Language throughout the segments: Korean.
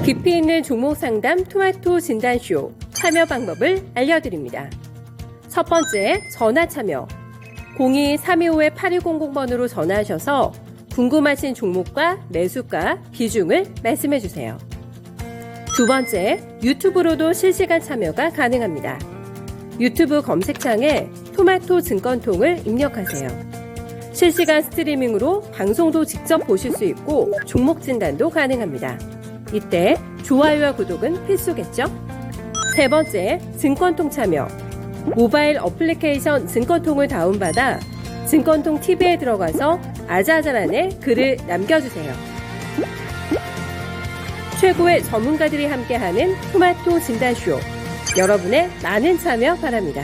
깊이 있는 종목 상담 토마토 진단쇼 참여 방법을 알려드립니다. 첫 번째, 전화 참여. 02-325-8200번으로 전화하셔서 궁금하신 종목과 매수가, 비중을 말씀해주세요. 두 번째, 유튜브로도 실시간 참여가 가능합니다. 유튜브 검색창에 토마토 증권통을 입력하세요. 실시간 스트리밍으로 방송도 직접 보실 수 있고 종목 진단도 가능합니다. 이때 좋아요와 구독은 필수겠죠? 세 번째, 증권통 참여. 모바일 어플리케이션 증권통을 다운받아 증권통 TV에 들어가서 아자아자란에 글을 남겨주세요. 최고의 전문가들이 함께하는 토마토 진단쇼. 여러분의 많은 참여 바랍니다.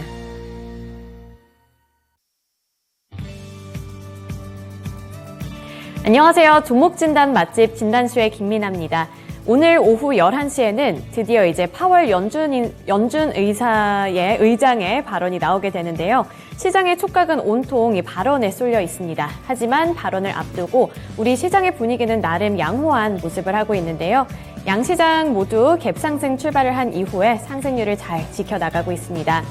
안녕하세요. 종목진단 맛집 진단쇼의 김민아입니다. 오늘 오후 11시에는 드디어 이제 파월 연준 의사의 의장의 발언이 나오게 되는데요. 시장의 촉각은 온통 이 발언에 쏠려 있습니다. 하지만 발언을 앞두고 우리 시장의 분위기는 나름 양호한 모습을 하고 있는데요. 양시장 모두 갭상승 출발을 한 이후에 상승률을 잘 지켜나가고 있습니다.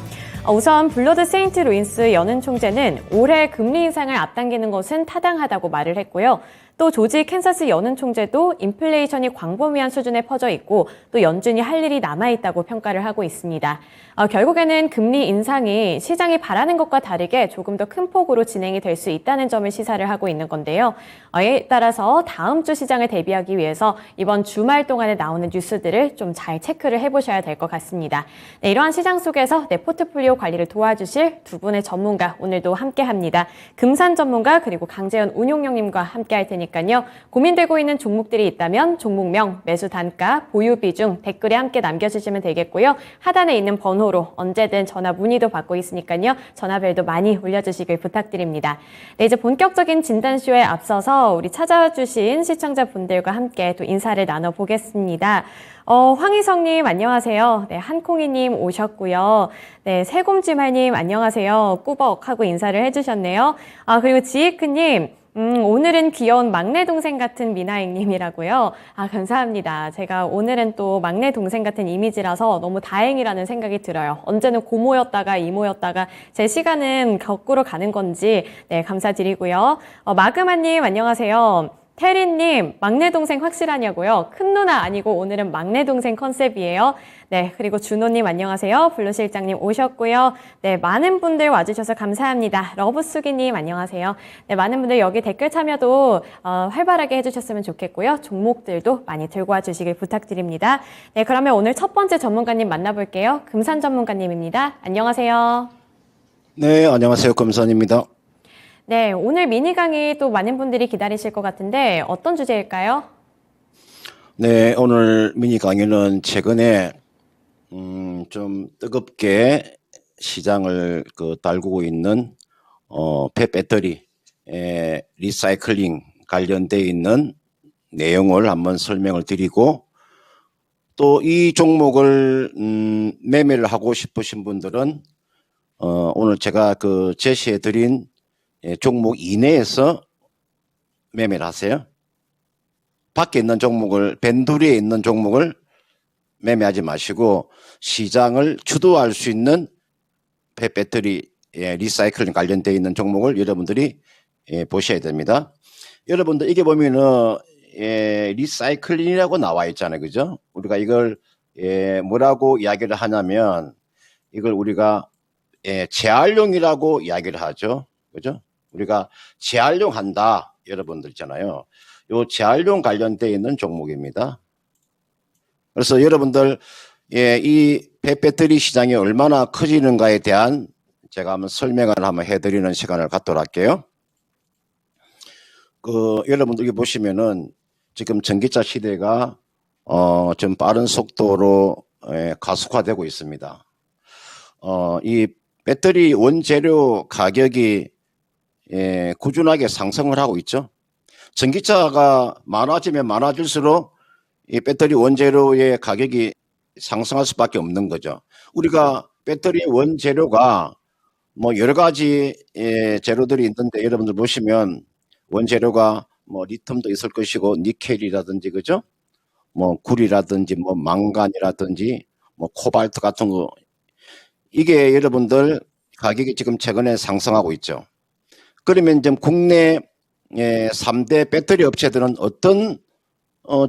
우선 블러드 세인트 루이스 연은 총재는 올해 금리 인상을 앞당기는 것은 타당하다고 말을 했고요. 또 조지 캔사스 연은 총재도 인플레이션이 광범위한 수준에 퍼져 있고 또 연준이 할 일이 남아있다고 평가를 하고 있습니다. 결국에는 금리 인상이 시장이 바라는 것과 다르게 조금 더 큰 폭으로 진행이 될 수 있다는 점을 시사를 하고 있는 건데요. 이에 따라서 다음 주 시장을 대비하기 위해서 이번 주말 동안에 나오는 뉴스들을 좀 잘 체크를 해보셔야 될 것 같습니다. 네, 이러한 시장 속에서 내 포트폴리오 관리를 도와주실 두 분의 전문가 오늘도 함께합니다. 금산 전문가 그리고 강재현 운용령님과 함께할 테니까요. 고민되고 있는 종목들이 있다면 종목명, 매수 단가, 보유 비중 댓글에 함께 남겨주시면 되겠고요. 하단에 있는 번호로 언제든 전화 문의도 받고 있으니까요. 전화벨도 많이 올려주시길 부탁드립니다. 네, 이제 본격적인 진단쇼에 앞서서 우리 찾아주신 시청자분들과 함께 또 인사를 나눠보겠습니다. 황희성님 안녕하세요. 네, 한콩이님 오셨고요. 네, 새곰지말님 안녕하세요. 꾸벅 하고 인사를 해주셨네요. 그리고 지이크님 오늘은 귀여운 막내 동생 같은 미나잉님이라고요. 감사합니다. 제가 오늘은 또 막내 동생 같은 이미지라서 너무 다행이라는 생각이 들어요. 언제는 고모였다가 이모였다가 제 시간은 거꾸로 가는 건지 네, 감사드리고요. 마그마님 안녕하세요. 태린님, 막내 동생 확실하냐고요? 큰 누나 아니고 오늘은 막내 동생 컨셉이에요. 네, 그리고 준호님 안녕하세요. 블루실장님 오셨고요. 네, 많은 분들 와주셔서 감사합니다. 러브수기님 안녕하세요. 네, 많은 분들 여기 댓글 참여도 활발하게 해주셨으면 좋겠고요. 종목들도 많이 들고 와주시길 부탁드립니다. 네, 그러면 오늘 첫 번째 전문가님 만나볼게요. 금산 전문가님입니다. 안녕하세요. 네, 안녕하세요. 금산입니다. 네, 오늘 미니 강의 또 많은 분들이 기다리실 것 같은데 어떤 주제일까요? 네, 오늘 미니 강의는 최근에 좀 뜨겁게 시장을 달구고 있는 폐배터리 리사이클링 관련돼 있는 내용을 한번 설명을 드리고 또 이 종목을 매매를 하고 싶으신 분들은 오늘 제가 제시해 드린 종목 이내에서 매매를 하세요. 밖에 있는 종목을, 밴두리에 있는 종목을 매매하지 마시고 시장을 주도할 수 있는 폐배터리 리사이클링 관련되어 있는 종목을 여러분들이 보셔야 됩니다. 여러분들 이게 보면은 리사이클링이라고 나와 있잖아요. 그죠? 우리가 이걸 뭐라고 이야기를 하냐면 이걸 우리가 재활용이라고 이야기를 하죠. 그죠? 우리가 재활용한다 여러분들 있잖아요. 요 재활용 관련되어 있는 종목입니다. 그래서 여러분들 이 폐배터리 시장이 얼마나 커지는가에 대한 제가 한번 설명을 한번 해드리는 시간을 갖도록 할게요. 여러분들 여기 보시면은 지금 전기차 시대가 좀 빠른 속도로 가속화되고 있습니다. 이 배터리 원재료 가격이 꾸준하게 상승을 하고 있죠. 전기차가 많아지면 많아질수록 이 배터리 원재료의 가격이 상승할 수밖에 없는 거죠. 우리가 배터리 원재료가 뭐 여러 가지 재료들이 있는데 여러분들 보시면 원재료가 뭐 리튬도 있을 것이고 니켈이라든지 그죠? 뭐 구리라든지 뭐 망간이라든지 뭐 코발트 같은 거, 이게 여러분들 가격이 지금 최근에 상승하고 있죠. 그러면 지금 국내 3대 배터리 업체들은 어떤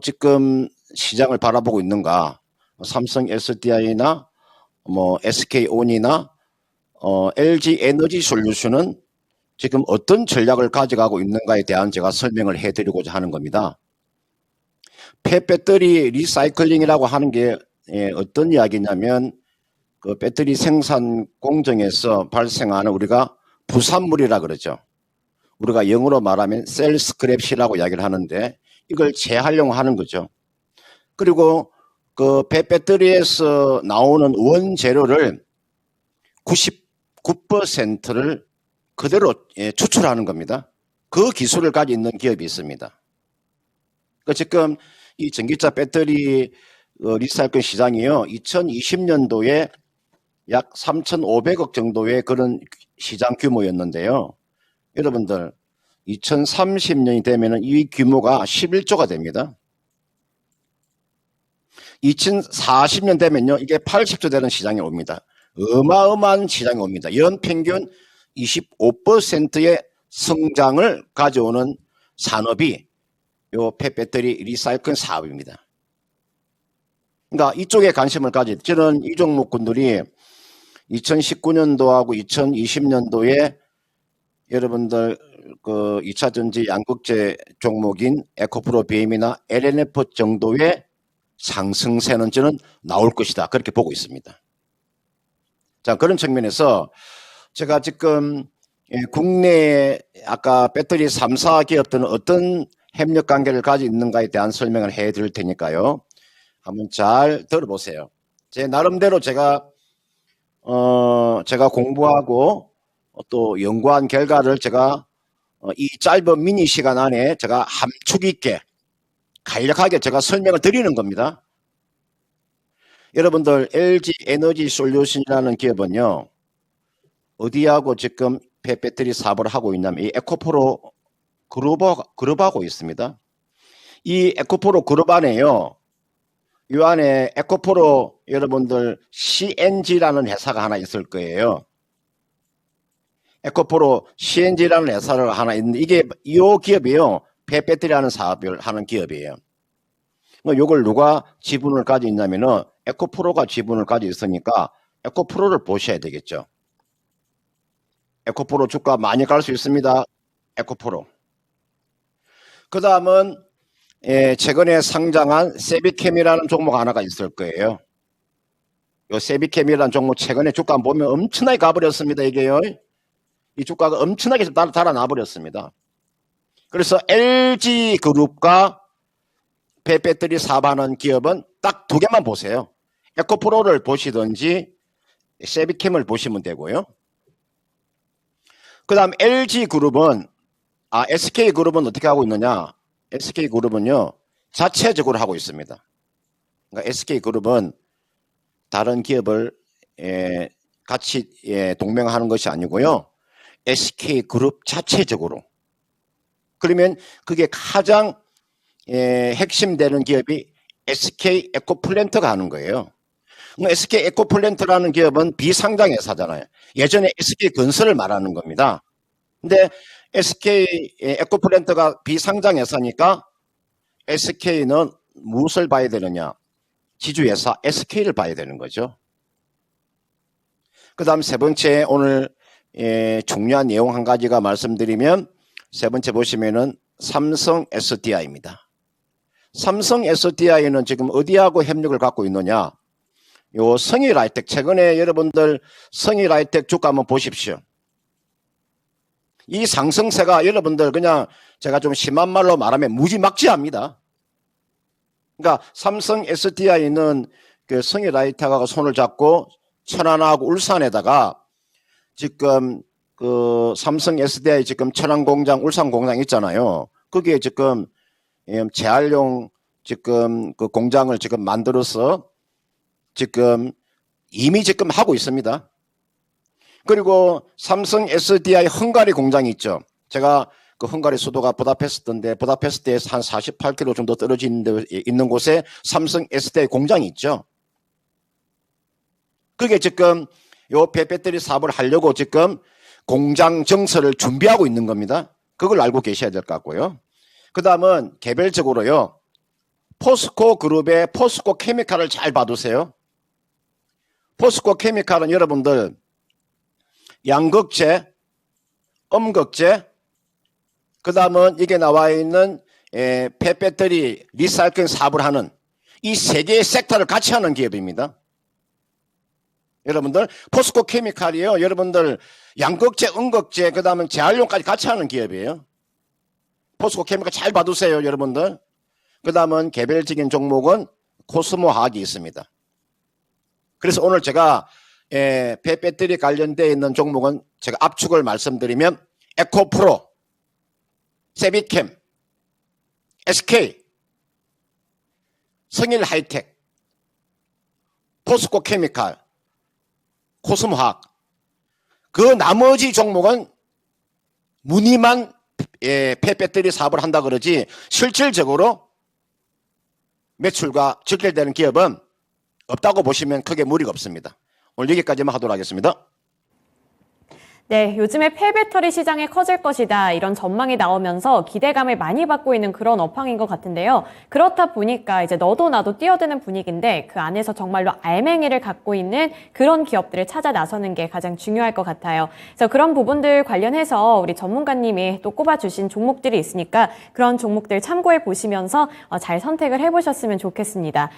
지금 시장을 바라보고 있는가? 삼성 SDI나 뭐 SK온이나 LG 에너지 솔루션은 지금 어떤 전략을 가져가고 있는가에 대한 제가 설명을 해드리고자 하는 겁니다. 폐배터리 리사이클링이라고 하는 게 어떤 이야기냐면 그 배터리 생산 공정에서 발생하는 우리가 부산물이라 그러죠. 우리가 영어로 말하면 셀 스크랩이라고 이야기를 하는데 이걸 재활용하는 거죠. 그리고 그 폐배터리에서 나오는 원재료를 99%를 그대로 추출하는 겁니다. 그 기술을 가지고 있는 기업이 있습니다. 그러니까 지금 이 전기차 배터리 리사이클 시장이요, 2020년도에 약 3,500억 정도의 그런 시장 규모였는데요. 여러분들 2030년이 되면은 이 규모가 11조가 됩니다. 2040년 되면요, 이게 80조 되는 시장이 옵니다. 어마어마한 시장이 옵니다. 연평균 25%의 성장을 가져오는 산업이 요 폐배터리 리사이클 사업입니다. 그러니까 이쪽에 관심을 가지, 저는 이 종목군들이 2019년도하고 2020년도에 여러분들 그 2차 전지 양극재 종목인 에코프로 BM이나 LNF 정도의 상승세는 저는 나올 것이다, 그렇게 보고 있습니다. 자, 그런 측면에서 제가 지금 국내 아까 배터리 3사 기업들은 어떤 협력 관계를 가지고 있는가에 대한 설명을 해 드릴 테니까요, 한번 잘 들어보세요. 제 나름대로 제가 공부하고 또 연구한 결과를 제가 이 짧은 미니 시간 안에 제가 함축 있게 간략하게 제가 설명을 드리는 겁니다. 여러분들 LG 에너지 솔루션이라는 기업은요, 어디하고 지금 폐배터리 사업을 하고 있냐면 이 에코프로 그룹하고 있습니다. 이 에코프로 그룹 안에요, 이 안에 에코프로 여러분들 CNG라는 회사가 하나 있을 거예요. 에코프로 CNG라는 회사가 하나 있는데 이게 이 기업이요, 폐배터리 하는 사업을 하는 기업이에요. 이걸 누가 지분을 가지고 있냐면은 에코프로가 지분을 가지고 있으니까 에코프로를 보셔야 되겠죠. 에코프로 주가 많이 갈 수 있습니다. 에코프로. 그 다음은 최근에 상장한 세비캠이라는 종목 하나가 있을 거예요. 요 세비캠이라는 종목 최근에 주가 보면 엄청나게 가버렸습니다. 이게요, 이 주가가 엄청나게 달아나 버렸습니다. 그래서 LG그룹과 폐배터리 사업하는 기업은 딱 두 개만 보세요. 에코프로를 보시든지 세비캠을 보시면 되고요. 그 다음 LG그룹은 SK그룹은 어떻게 하고 있느냐, SK그룹은요 자체적으로 하고 있습니다. 그러니까 SK그룹은 다른 기업을 같이 동맹하는 것이 아니고요, SK그룹 자체적으로. 그러면 그게 가장 핵심되는 기업이 SK 에코플랜트가 하는 거예요. SK 에코플랜트라는 기업은 비상장 회사잖아요. 예전에 SK 건설을 말하는 겁니다. 근데 SK 에코플랜트가 비상장 회사니까 SK는 무엇을 봐야 되느냐, 지주회사 SK를 봐야 되는 거죠. 그 다음 세 번째, 오늘 중요한 내용 한 가지가 말씀드리면, 세 번째 보시면은 삼성 SDI입니다. 삼성 SDI는 지금 어디하고 협력을 갖고 있느냐, 요 성일하이텍, 최근에 여러분들 성일하이텍 주가 한번 보십시오. 이 상승세가 여러분들 그냥 제가 좀 심한 말로 말하면 무지막지합니다. 그러니까 삼성 SDI는 그 성일하이텍하고 손을 잡고 천안하고 울산에다가 지금 그 삼성 SDI 지금 천안 공장, 울산 공장 있잖아요. 거기에 지금 재활용 지금 그 공장을 지금 만들어서 지금 이미 지금 하고 있습니다. 그리고 삼성 SDI 헝가리 공장이 있죠. 제가 그 헝가리 수도가 부다페스트인데 부다페스트에서 한 48km 정도 떨어진 데 있는 곳에 삼성 SDI 공장이 있죠. 그게 지금 요 폐배터리 사업을 하려고 지금 공장 정설을 준비하고 있는 겁니다. 그걸 알고 계셔야 될 것 같고요. 그 다음은 개별적으로요. 포스코 그룹의 포스코 케미칼을 잘 봐두세요. 포스코 케미칼은 여러분들 양극재, 음극재, 그 다음은 이게 나와 있는 폐배터리 리사이클링 사업을 하는 이 세 개의 섹터를 같이 하는 기업입니다. 여러분들 포스코 케미칼이요. 여러분들 양극재, 음극재, 그 다음에 재활용까지 같이 하는 기업이에요. 포스코 케미칼 잘 봐두세요, 여러분들. 그 다음은 개별적인 종목은 코스모 화학이 있습니다. 그래서 오늘 제가 폐배터리 관련되어 있는 종목은 제가 압축을 말씀드리면 에코프로, 세비캠, SK, 성일하이텍, 포스코 케미칼, 코스모 화학. 그 나머지 종목은 무늬만 폐배터리 사업을 한다 그러지 실질적으로 매출과 직결되는 기업은 없다고 보시면 크게 무리가 없습니다. 오늘 여기까지만 하도록 하겠습니다. 네, 요즘에 폐배터리 시장이 커질 것이다 이런 전망이 나오면서 기대감을 많이 받고 있는 그런 업황인 것 같은데요. 그렇다 보니까 이제 너도 나도 뛰어드는 분위기인데 그 안에서 정말로 알맹이를 갖고 있는 그런 기업들을 찾아 나서는 게 가장 중요할 것 같아요. 그래서 그런 부분들 관련해서 우리 전문가님이 또 꼽아주신 종목들이 있으니까 그런 종목들 참고해 보시면서 잘 선택을 해보셨으면 좋겠습니다.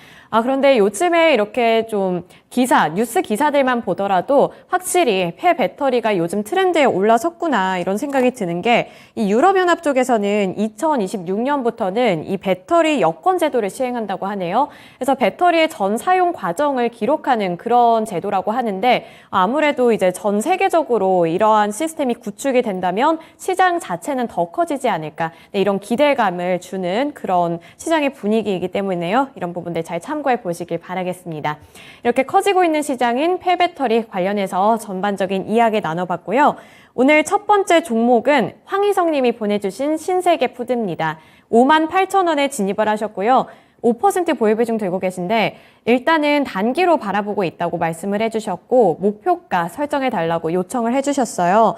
그런데 요즘에 이렇게 좀 뉴스 기사들만 보더라도 확실히 폐배터리가 요즘 트렌드에 올라섰구나 이런 생각이 드는 게 이 유럽연합 쪽에서는 2026년부터는 이 배터리 여권 제도를 시행한다고 하네요. 그래서 배터리의 전 사용 과정을 기록하는 그런 제도라고 하는데 아무래도 이제 전 세계적으로 이러한 시스템이 구축이 된다면 시장 자체는 더 커지지 않을까 이런 기대감을 주는 그런 시장의 분위기이기 때문에요. 이런 부분들 잘 참고해 보시길 바라겠습니다. 이렇게 커지고 있는 시장인 폐배터리 관련해서 전반적인 이야기 나눠봤고요. 오늘 첫 번째 종목은 황희성 님이 보내주신 신세계 푸드입니다. 58,000원에 진입을 하셨고요. 5% 보유비중 들고 계신데 일단은 단기로 바라보고 있다고 말씀을 해주셨고 목표가 설정해달라고 요청을 해주셨어요.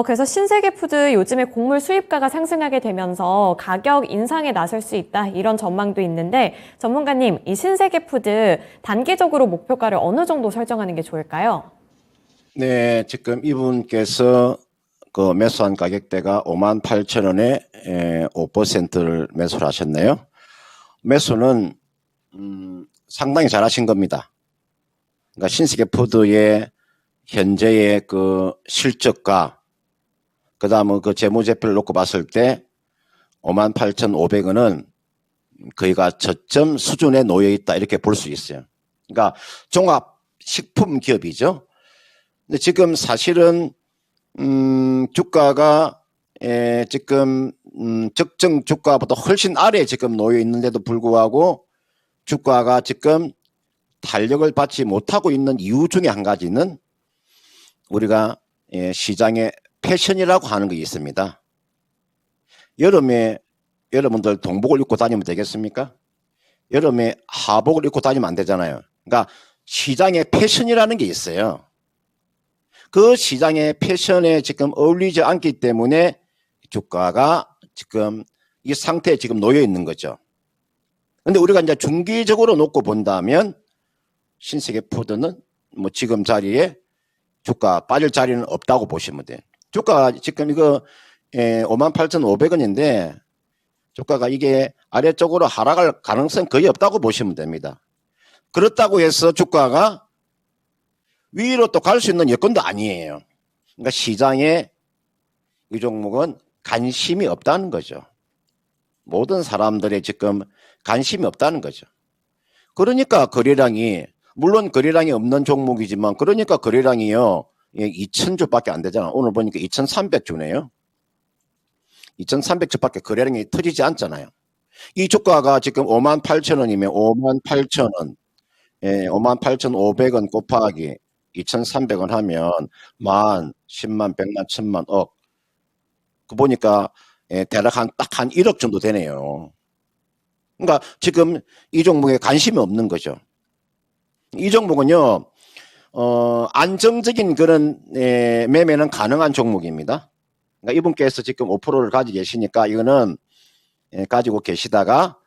그래서 신세계푸드 요즘에 곡물 수입가가 상승하게 되면서 가격 인상에 나설 수 있다 이런 전망도 있는데 전문가님 이 신세계푸드 단기적으로 목표가를 어느 정도 설정하는 게 좋을까요? 네, 지금 이분께서 그 매수한 가격대가 58,000원에 5%를 매수를 하셨네요. 매수는 상당히 잘하신 겁니다. 그러니까 신세계푸드의 현재의 그 실적과 그 다음에 그 재무제표를 놓고 봤을 때 58,500원은 거의가 저점 수준에 놓여 있다 이렇게 볼 수 있어요. 그러니까 종합식품 기업이죠. 근데 지금 사실은 주가가 지금 적정 주가보다 훨씬 아래에 지금 놓여 있는데도 불구하고 주가가 지금 탄력을 받지 못하고 있는 이유 중에 한 가지는 우리가 시장의 패션이라고 하는 게 있습니다. 여름에 여러분들 동복을 입고 다니면 되겠습니까? 여름에 하복을 입고 다니면 안 되잖아요. 그러니까 시장의 패션이라는 게 있어요. 그 시장의 패션에 지금 어울리지 않기 때문에 주가가 지금 이 상태에 지금 놓여 있는 거죠. 근데 우리가 이제 중기적으로 놓고 본다면 신세계푸드는 뭐 지금 자리에 주가 빠질 자리는 없다고 보시면 돼요. 주가가 지금 이거 58,500원인데 주가가 이게 아래쪽으로 하락할 가능성 거의 없다고 보시면 됩니다. 그렇다고 해서 주가가 위로 또 갈 수 있는 여건도 아니에요. 그러니까 시장에 이 종목은 관심이 없다는 거죠. 모든 사람들의 지금 관심이 없다는 거죠. 그러니까 거래량이 물론 거래량이 없는 종목이지만 그러니까 거래량이요 2,000주밖에 안 되잖아. 오늘 보니까 2,300주네요. 2,300주밖에 거래량이 터지지 않잖아요. 이 주가가 지금 58,000원이면 58,000원 58,500원 곱하기 2,300원 하면 만, 10만, 100만, 1000만, 억. 그 보니까 대략 딱 한 1억 정도 되네요. 그러니까 지금 이 종목에 관심이 없는 거죠. 이 종목은요, 안정적인 그런 매매는 가능한 종목입니다. 그러니까 이분께서 지금 5%를 가지고 계시니까 이거는 가지고 계시다가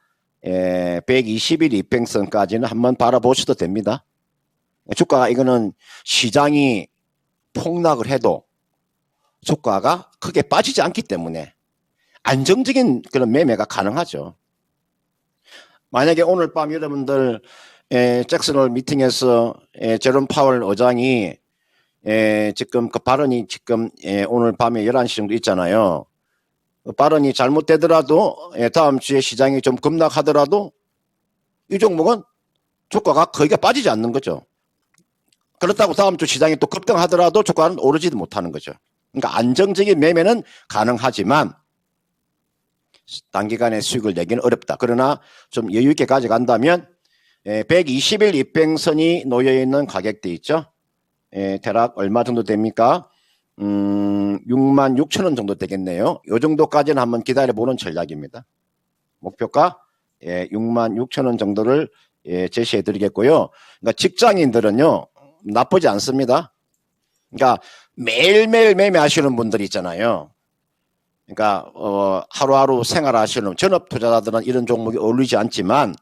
120일 이평선까지는 한번 바라보셔도 됩니다. 주가가 이거는 시장이 폭락을 해도 주가가 크게 빠지지 않기 때문에 안정적인 그런 매매가 가능하죠. 만약에 오늘 밤 여러분들 잭슨홀 미팅에서 제롬 파월 의장이 지금 그 발언이 지금 오늘 밤에 11시 정도 있잖아요. 그 발언이 잘못되더라도 다음 주에 시장이 좀 급락하더라도 이 종목은 주가가 거의 빠지지 않는 거죠. 그렇다고 다음 주 시장이 또 급등하더라도 주가는 오르지도 못하는 거죠. 그러니까 안정적인 매매는 가능하지만 단기간에 수익을 내기는 어렵다. 그러나 좀 여유 있게 가져간다면 120일 이평선이 놓여있는 가격대 있죠. 대략 얼마 정도 됩니까? 66,000원 정도 되겠네요. 이 정도까지는 한번 기다려보는 전략입니다. 목표가 66,000원 정도를 제시해 드리겠고요. 그러니까 직장인들은요, 나쁘지 않습니다. 그러니까 매일매일 매매하시는 분들이 있잖아요. 그러니까 하루하루 생활하시는 전업 투자자들은 이런 종목이 어울리지 않지만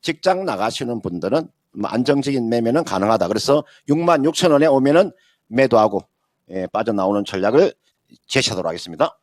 직장 나가시는 분들은 안정적인 매매는 가능하다. 그래서 66,000원에 오면은 매도하고 빠져나오는 전략을 제시하도록 하겠습니다.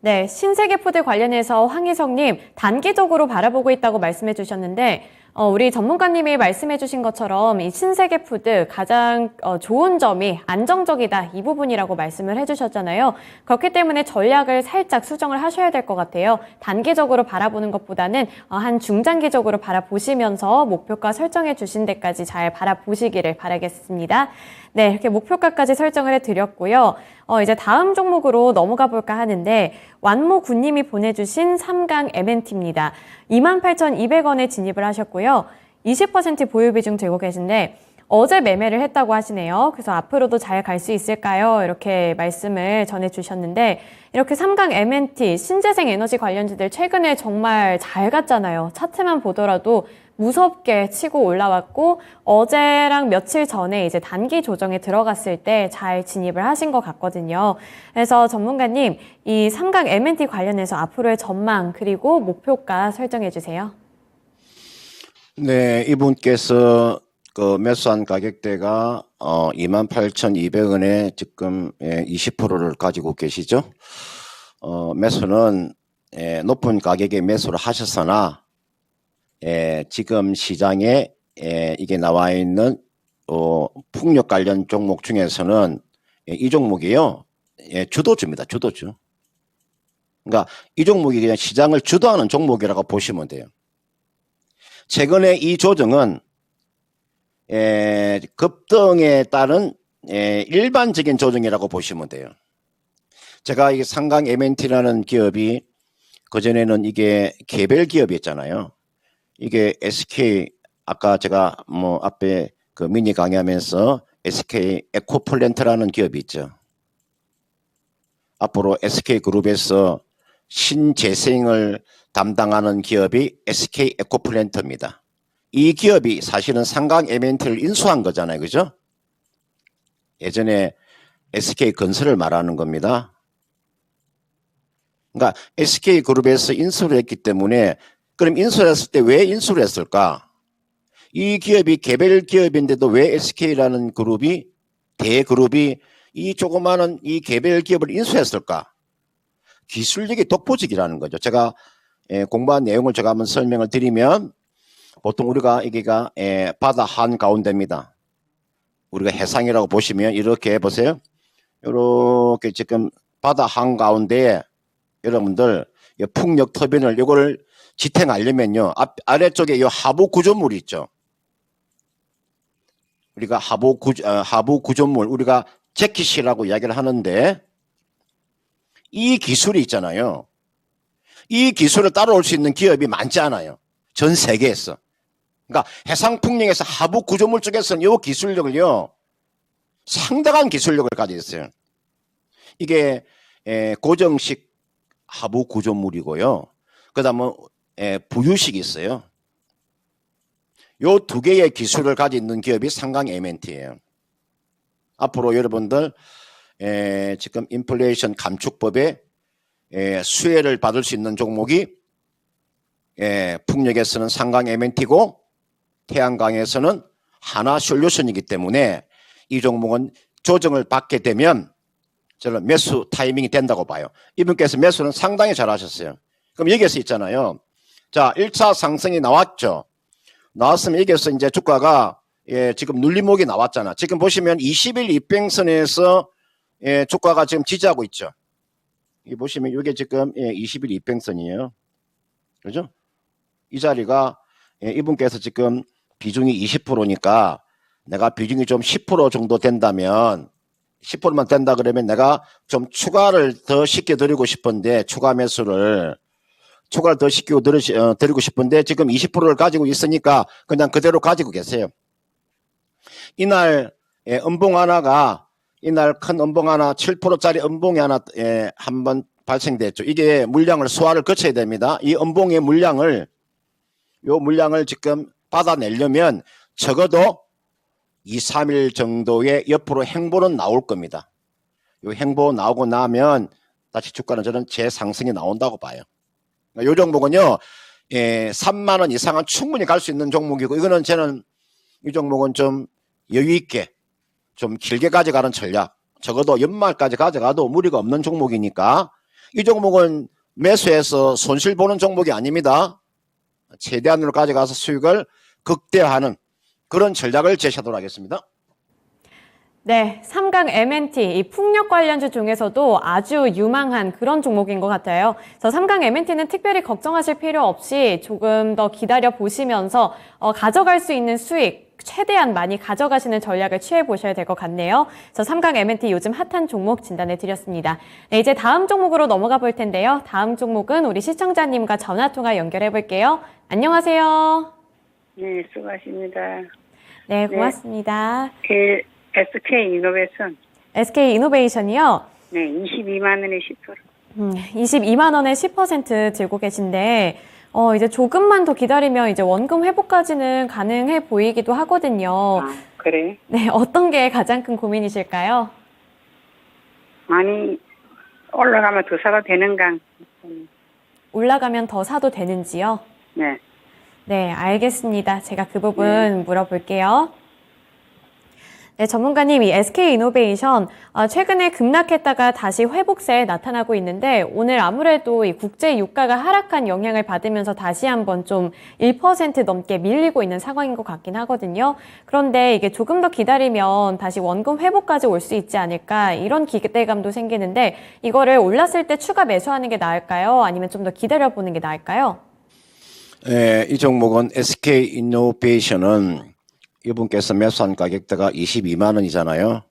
네, 신세계푸드 관련해서 황희성님 단기적으로 바라보고 있다고 말씀해 주셨는데 우리 전문가님이 말씀해 주신 것처럼 이 신세계푸드 가장 좋은 점이 안정적이다 이 부분이라고 말씀을 해 주셨잖아요. 그렇기 때문에 전략을 살짝 수정을 하셔야 될 것 같아요. 단기적으로 바라보는 것보다는 한 중장기적으로 바라보시면서 목표가 설정해 주신 데까지 잘 바라보시기를 바라겠습니다. 네, 이렇게 목표가까지 설정을 해드렸고요. 이제 다음 종목으로 넘어가 볼까 하는데 완모군님이 보내주신 3강 MNT입니다. 28,200원에 진입을 하셨고요. 20% 보유 비중 들고 계신데 어제 매매를 했다고 하시네요. 그래서 앞으로도 잘 갈 수 있을까요? 이렇게 말씀을 전해주셨는데 이렇게 3강 MNT, 신재생 에너지 관련주들 최근에 정말 잘 갔잖아요. 차트만 보더라도 무섭게 치고 올라왔고 어제랑 며칠 전에 이제 단기 조정에 들어갔을 때 잘 진입을 하신 것 같거든요. 그래서 전문가님, 이 3강 MNT 관련해서 앞으로의 전망 그리고 목표가 설정해 주세요. 네, 이분께서 그 매수한 가격대가 28,200원에 지금 20%를 가지고 계시죠. 매수는 높은 가격에 매수를 하셨으나 지금 시장에 이게 나와 있는 풍력 관련 종목 중에서는 이 종목이요, 주도주입니다. 주도주. 그러니까 이 종목이 그냥 시장을 주도하는 종목이라고 보시면 돼요. 최근에 이 조정은 급등에 따른 일반적인 조정이라고 보시면 돼요. 제가 이 상강 MNT라는 기업이 그전에는 이게 개별 기업이었잖아요. 이게 SK, 아까 제가 뭐 앞에 그 미니 강의하면서 SK 에코플랜트라는 기업이 있죠. 앞으로 SK그룹에서 신재생을 담당하는 기업이 SK 에코플랜트입니다. 이 기업이 사실은 상강 MNT를 인수한 거잖아요. 그죠? 예전에 SK건설을 말하는 겁니다. 그러니까 SK그룹에서 인수를 했기 때문에 그럼 인수를 했을 때 왜 인수를 했을까? 이 기업이 개별 기업인데도 왜 SK라는 그룹이 대그룹이 이 조그마한 이 개별 기업을 인수했을까? 기술력이 독보적이라는 거죠. 제가 공부한 내용을 제가 한번 설명을 드리면 보통 우리가 여기가 바다 한가운데입니다. 우리가 해상이라고 보시면 이렇게 보세요. 이렇게 지금 바다 한가운데에 여러분들 풍력 터빈을 이걸 지탱하려면요, 아래쪽에 이 하부 구조물이 있죠. 우리가 하부 구조물, 우리가 재킷이라고 이야기를 하는데 이 기술이 있잖아요. 이 기술을 따라올 수 있는 기업이 많지 않아요. 전 세계에서. 그러니까 해상풍력에서 하부 구조물 쪽에서는 이 기술력을요, 상당한 기술력을 가지고 있어요. 이게 고정식 하부 구조물이고요. 그다음에 부유식이 있어요. 요 두 개의 기술을 가지고 있는 기업이 삼강 MNT예요. 앞으로 여러분들 지금 인플레이션 감축법에 수혜를 받을 수 있는 종목이 풍력에서는 삼강 MNT고 태양광에서는 하나솔루션이기 때문에 이 종목은 조정을 받게 되면 저는 매수 타이밍이 된다고 봐요. 이분께서 매수는 상당히 잘하셨어요. 그럼 여기에서 있잖아요. 자, 1차 상승이 나왔죠. 나왔으면 여기에서 이제 주가가 지금 눌림목이 나왔잖아. 지금 보시면 20일 이평선에서 주가가 지금 지지하고 있죠. 이 보시면 이게 지금 20일 이평선이에요. 그죠? 이 자리가 이분께서 지금 비중이 20%니까 내가 비중이 좀 10% 정도 된다면 10%만 된다 그러면 내가 좀 추가를 더 시켜드리고 싶은데 추가를 더 시켜드리고 싶은데 지금 20%를 가지고 있으니까 그냥 그대로 가지고 계세요. 이날 음봉 하나가 이날 큰 음봉 하나 7%짜리 음봉이 하나 한번 발생됐죠. 이게 물량을 소화를 거쳐야 됩니다. 이 음봉의 물량을 지금 받아내려면 적어도 2, 3일 정도의 옆으로 행보는 나올 겁니다. 이 행보 나오고 나면 다시 주가는 저는 재상승이 나온다고 봐요. 이 종목은요, 3만 원 이상은 충분히 갈 수 있는 종목이고, 이거는 저는 이 종목은 좀 여유 있게 좀 길게 가져가는 전략, 적어도 연말까지 가져가도 무리가 없는 종목이니까 이 종목은 매수해서 손실 보는 종목이 아닙니다. 최대한으로 가져가서 수익을 극대화하는 그런 전략을 제시하도록 하겠습니다. 네, 삼강 MNT, 이 풍력 관련주 중에서도 아주 유망한 그런 종목인 것 같아요. 그래서 삼강 MNT는 특별히 걱정하실 필요 없이 조금 더 기다려 보시면서 가져갈 수 있는 수익 최대한 많이 가져가시는 전략을 취해 보셔야 될 것 같네요. 그래서 삼강 MNT 요즘 핫한 종목 진단해 드렸습니다. 네, 이제 다음 종목으로 넘어가 볼 텐데요. 다음 종목은 우리 시청자님과 전화 통화 연결해 볼게요. 안녕하세요. 네, 수고하십니다. 네, 고맙습니다. SK 이노베이션. SK 이노베이션이요? 네, 22만 원에 10%. 22만 원에 10% 들고 계신데, 이제 조금만 더 기다리면 이제 원금 회복까지는 가능해 보이기도 하거든요. 아, 그래? 네, 어떤 게 가장 큰 고민이실까요? 아니, 올라가면 더 사도 되는가? 올라가면 더 사도 되는지요? 네. 네, 알겠습니다. 제가 그 부분 물어볼게요. 네, 전문가님, 이 SK이노베이션 최근에 급락했다가 다시 회복세에 나타나고 있는데 오늘 아무래도 이 국제 유가가 하락한 영향을 받으면서 다시 한번 좀 1% 넘게 밀리고 있는 상황인 것 같긴 하거든요. 그런데 이게 조금 더 기다리면 다시 원금 회복까지 올 수 있지 않을까 이런 기대감도 생기는데 이거를 올랐을 때 추가 매수하는 게 나을까요? 아니면 좀 더 기다려보는 게 나을까요? 네, 이 종목은 SK이노베이션은 이분께서 매수한 가격대가 22만 원이잖아요.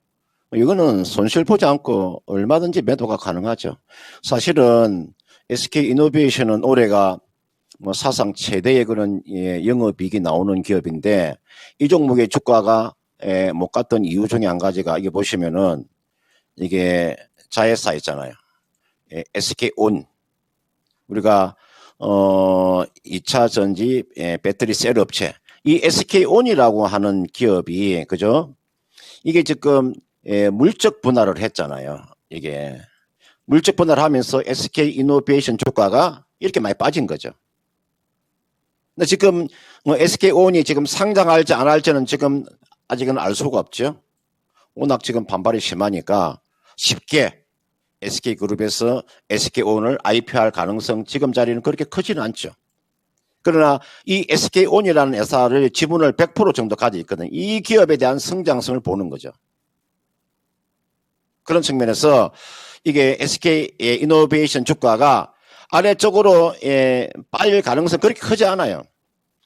이거는 손실 보지 않고 얼마든지 매도가 가능하죠. 사실은 SK이노베이션은 올해가 사상 최대의 그런 영업이익이 나오는 기업인데 이 종목의 주가가 못 갔던 이유 중에 한 가지가 이게 보시면은 이게 자회사 있잖아요. SK온 우리가 2차 전지 배터리 셀 업체 이 SK온이라고 하는 기업이 그죠? 이게 지금 물적 분할을 했잖아요. 이게 물적 분할을 하면서 SK이노베이션 주가가 이렇게 많이 빠진 거죠. 근데 지금 SK온이 지금 상장할지 안 할지는 지금 아직은 알 수가 없죠. 워낙 지금 반발이 심하니까 쉽게 SK그룹에서 SK온을 IPO할 가능성 지금 자리는 그렇게 크지는 않죠. 그러나 이 SK온이라는 회사를 지분을 100% 정도 가지고 있거든요. 이 기업에 대한 성장성을 보는 거죠. 그런 측면에서 이게 SK이노베이션 주가가 아래쪽으로 빠질 가능성 그렇게 크지 않아요.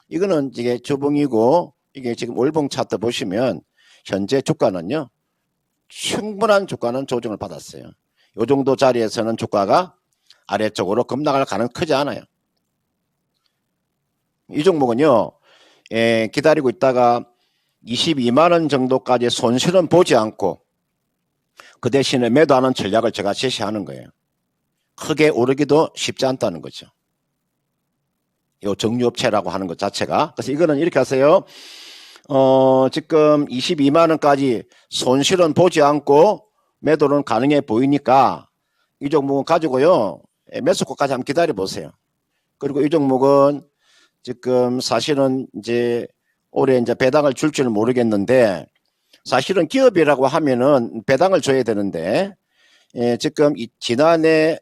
이거는 이게 주봉이고 이게 지금 월봉 차트 보시면 현재 주가는요. 충분한 주가는 조정을 받았어요. 이 정도 자리에서는 주가가 아래쪽으로 급락할 가능성이 크지 않아요. 이 종목은요, 기다리고 있다가 22만 원 정도까지 손실은 보지 않고 그 대신에 매도하는 전략을 제가 제시하는 거예요. 크게 오르기도 쉽지 않다는 거죠. 요 정유업체라고 하는 것 자체가. 그래서 이거는 이렇게 하세요. 지금 22만 원까지 손실은 보지 않고 매도는 가능해 보이니까 이 종목은 가지고요. 매수고까지 한번 기다려 보세요. 그리고 이 종목은 지금 사실은 이제 올해 이제 배당을 줄지는 모르겠는데 사실은 기업이라고 하면은 배당을 줘야 되는데 지금 지난해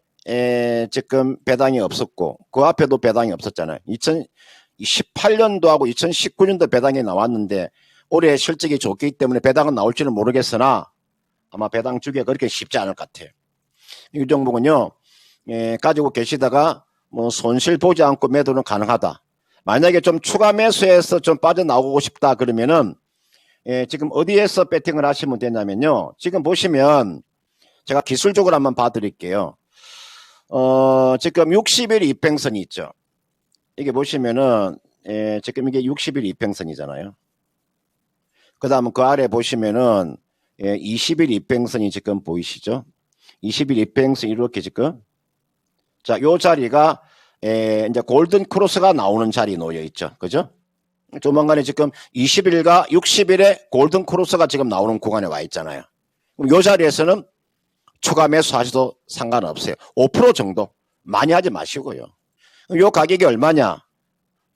지금 배당이 없었고 그 앞에도 배당이 없었잖아요. 2018년도하고 2019년도 배당이 나왔는데 올해 실적이 좋기 때문에 배당은 나올지는 모르겠으나 아마 배당 주기가 그렇게 쉽지 않을 것 같아요. 이 종목은요 가지고 계시다가 뭐 손실 보지 않고 매도는 가능하다. 만약에 좀 추가 매수해서 좀 빠져나오고 싶다 그러면은 지금 어디에서 배팅을 하시면 되냐면요. 지금 보시면 제가 기술적으로 한번 봐드릴게요. 지금 60일 이평선이 있죠. 이게 보시면은 지금 이게 60일 이평선이잖아요. 그 다음 그 아래 보시면은 20일 이평선이 지금 보이시죠? 20일 이평선 이렇게 지금 자, 요 자리가 이제 골든 크로스가 나오는 자리 놓여 있죠. 그죠? 조만간에 지금 20일과 60일에 골든 크로스가 지금 나오는 구간에 와 있잖아요. 그럼 요 자리에서는 추가 매수하셔도 상관없어요. 5% 정도. 많이 하지 마시고요. 요 가격이 얼마냐?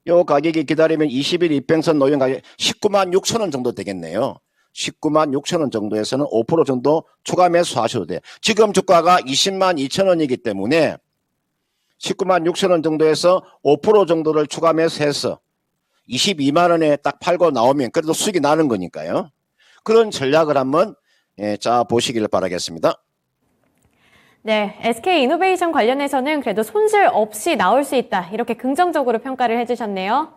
요 가격이 기다리면 20일 이평선 놓인 가격 19만 6천 원 정도 되겠네요. 19만 6천 원 정도에서는 5% 정도 추가 매수하셔도 돼요. 지금 주가가 20만 2천 원이기 때문에 19만 6천 원 정도에서 5% 정도를 추가 매수해서 22만 원에 딱 팔고 나오면 그래도 수익이 나는 거니까요. 그런 전략을 한번 짜 보시길 바라겠습니다. 네, SK이노베이션 관련해서는 그래도 손실 없이 나올 수 있다. 이렇게 긍정적으로 평가를 해주셨네요.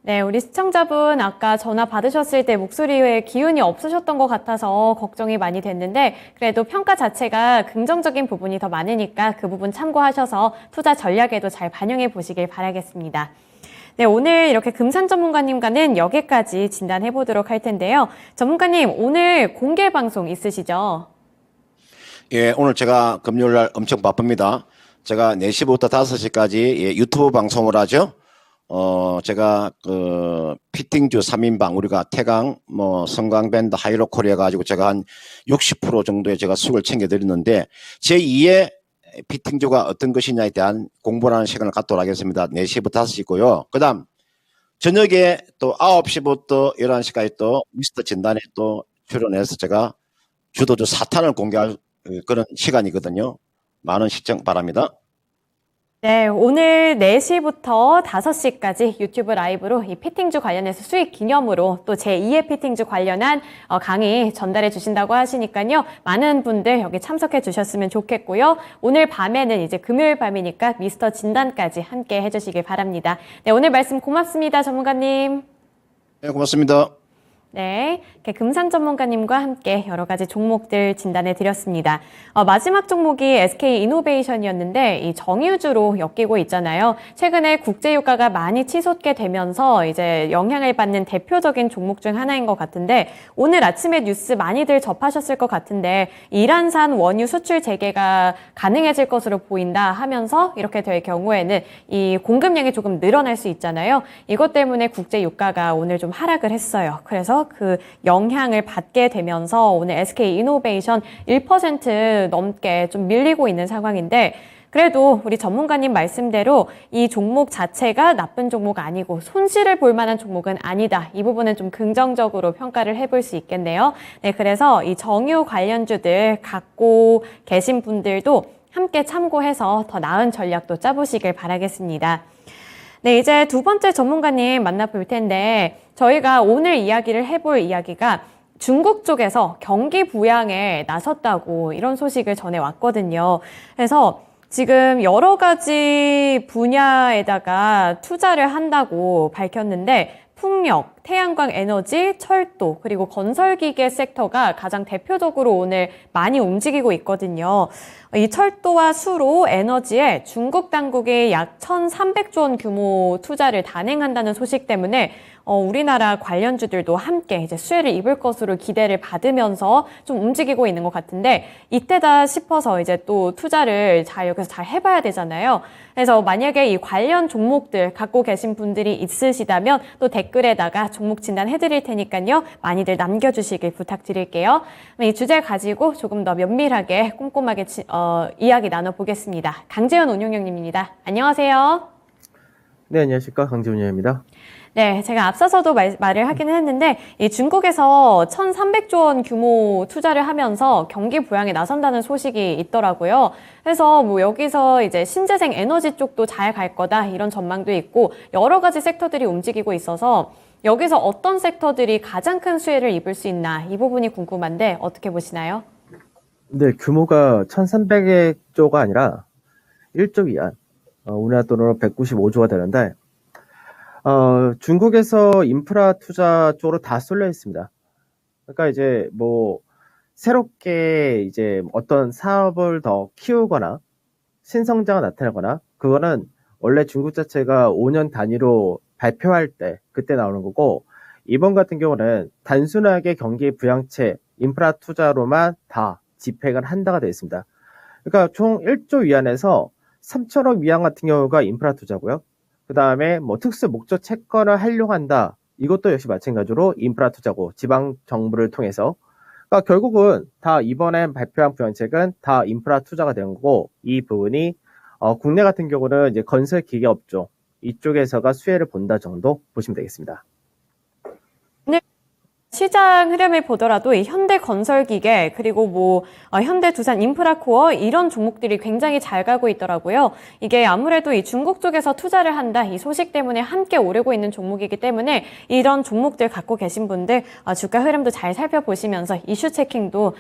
네, 우리 시청자분 아까 전화 받으셨을 때 목소리에 기운이 없으셨던 것 같아서 걱정이 많이 됐는데 그래도 평가 자체가 긍정적인 부분이 더 많으니까 그 부분 참고하셔서 투자 전략에도 잘 반영해 보시길 바라겠습니다. 네, 오늘 이렇게 금산 전문가님과는 여기까지 진단해 보도록 할 텐데요. 전문가님, 오늘 공개 방송 있으시죠? 예, 오늘 제가 금요일 날 엄청 바쁩니다. 제가 4시부터 5시까지 유튜브 방송을 하죠. 제가 피팅주 3인방 우리가 태강, 성강밴드, 하이로코리아 가지고 제가 한 60% 정도의 제가 수익을 챙겨 드리는데 제2의 피팅주가 어떤 것이냐에 대한 공부하는 시간을 갖도록 하겠습니다. 4시부터 5시고요. 그 다음 저녁에 또 9시부터 11시까지 또 미스터 진단에 또 출연해서 제가 주도주 4탄을 공개할 그런 시간이거든요. 많은 시청 바랍니다. 네, 오늘 4시부터 5시까지 유튜브 라이브로 이 피팅주 관련해서 수익 기념으로 또 제2의 피팅주 관련한 강의 전달해 주신다고 하시니까요. 많은 분들 여기 참석해 주셨으면 좋겠고요. 오늘 밤에는 이제 금요일 밤이니까 미스터 진단까지 함께 해주시길 바랍니다. 네, 오늘 말씀 고맙습니다, 전문가님. 네, 고맙습니다. 네, 이렇게 금산 전문가님과 함께 여러 가지 종목들 진단해 드렸습니다. 마지막 종목이 SK이노베이션이었는데 이 정유주로 엮이고 있잖아요. 최근에 국제유가가 많이 치솟게 되면서 이제 영향을 받는 대표적인 종목 중 하나인 것 같은데 오늘 아침에 뉴스 많이들 접하셨을 것 같은데 이란산 원유 수출 재개가 가능해질 것으로 보인다 하면서 이렇게 될 경우에는 이 공급량이 조금 늘어날 수 있잖아요. 이것 때문에 국제유가가 오늘 좀 하락을 했어요. 그래서 그 영향을 받게 되면서 오늘 SK이노베이션 1% 넘게 좀 밀리고 있는 상황인데 그래도 우리 전문가님 말씀대로 이 종목 자체가 나쁜 종목 아니고 손실을 볼 만한 종목은 아니다. 이 부분은 좀 긍정적으로 평가를 해볼 수 있겠네요. 네, 그래서 이 정유 관련주들 갖고 계신 분들도 함께 참고해서 더 나은 전략도 짜보시길 바라겠습니다. 네, 이제 두 번째 전문가님 만나볼 텐데 저희가 오늘 이야기를 해볼 이야기가 중국 쪽에서 경기 부양에 나섰다고 이런 소식을 전해왔거든요. 그래서 지금 여러 가지 분야에다가 투자를 한다고 밝혔는데 풍력, 태양광 에너지, 철도, 그리고 건설기계 섹터가 가장 대표적으로 오늘 많이 움직이고 있거든요. 이 철도와 수로, 에너지에 중국 당국이 약 1,300조 원 규모 투자를 단행한다는 소식 때문에 우리나라 관련주들도 함께 이제 수혜를 입을 것으로 기대를 받으면서 좀 움직이고 있는 것 같은데 이때다 싶어서 이제 또 투자를 여기서 잘 해봐야 되잖아요. 그래서 만약에 이 관련 종목들 갖고 계신 분들이 있으시다면 또 댓글에다가 종목 진단 해드릴 테니까요. 많이들 남겨주시길 부탁드릴게요. 이 주제 가지고 조금 더 면밀하게 꼼꼼하게 이야기 나눠보겠습니다. 강재현 운용형님입니다. 안녕하세요. 네, 안녕하십니까. 강지훈입니다. 네, 제가 앞서서도 말을 하긴 했는데 이 중국에서 1,300조 원 규모 투자를 하면서 경기 부양에 나선다는 소식이 있더라고요. 그래서 뭐 여기서 이제 신재생 에너지 쪽도 잘 갈 거다 이런 전망도 있고 여러 가지 섹터들이 움직이고 있어서 여기서 어떤 섹터들이 가장 큰 수혜를 입을 수 있나 이 부분이 궁금한데 어떻게 보시나요? 네, 규모가 1,300조가 아니라 1조 위안, 우리나라 돈으로 195조가 되는데 중국에서 인프라 투자 쪽으로 다 쏠려 있습니다. 그러니까 이제 뭐 새롭게 이제 어떤 사업을 더 키우거나 신성장을 나타내거나 그거는 원래 중국 자체가 5년 단위로 발표할 때 그때 나오는 거고 이번 같은 경우는 단순하게 경기 부양책 인프라 투자로만 다 집행을 한다가 되어 있습니다. 그러니까 총 1조 위안에서 3천억 위안 같은 경우가 인프라 투자고요. 그 다음에 뭐 특수 목적 채권을 활용한다. 이것도 역시 마찬가지로 인프라 투자고 지방 정부를 통해서. 그러니까 결국은 다 이번에 발표한 부양책은 다 인프라 투자가 된 거고 이 부분이 국내 같은 경우는 이제 건설 기계 업종 이쪽에서가 수혜를 본다 정도 보시면 되겠습니다. 시장 흐름을 보더라도 이 현대건설기계 그리고 뭐 현대두산 인프라코어 이런 종목들이 굉장히 잘 가고 있더라고요. 이게 아무래도 이 중국 쪽에서 투자를 한다 이 소식 때문에 함께 오르고 있는 종목이기 때문에 이런 종목들 갖고 계신 분들 주가 흐름도 잘 살펴보시면서 이슈 체킹도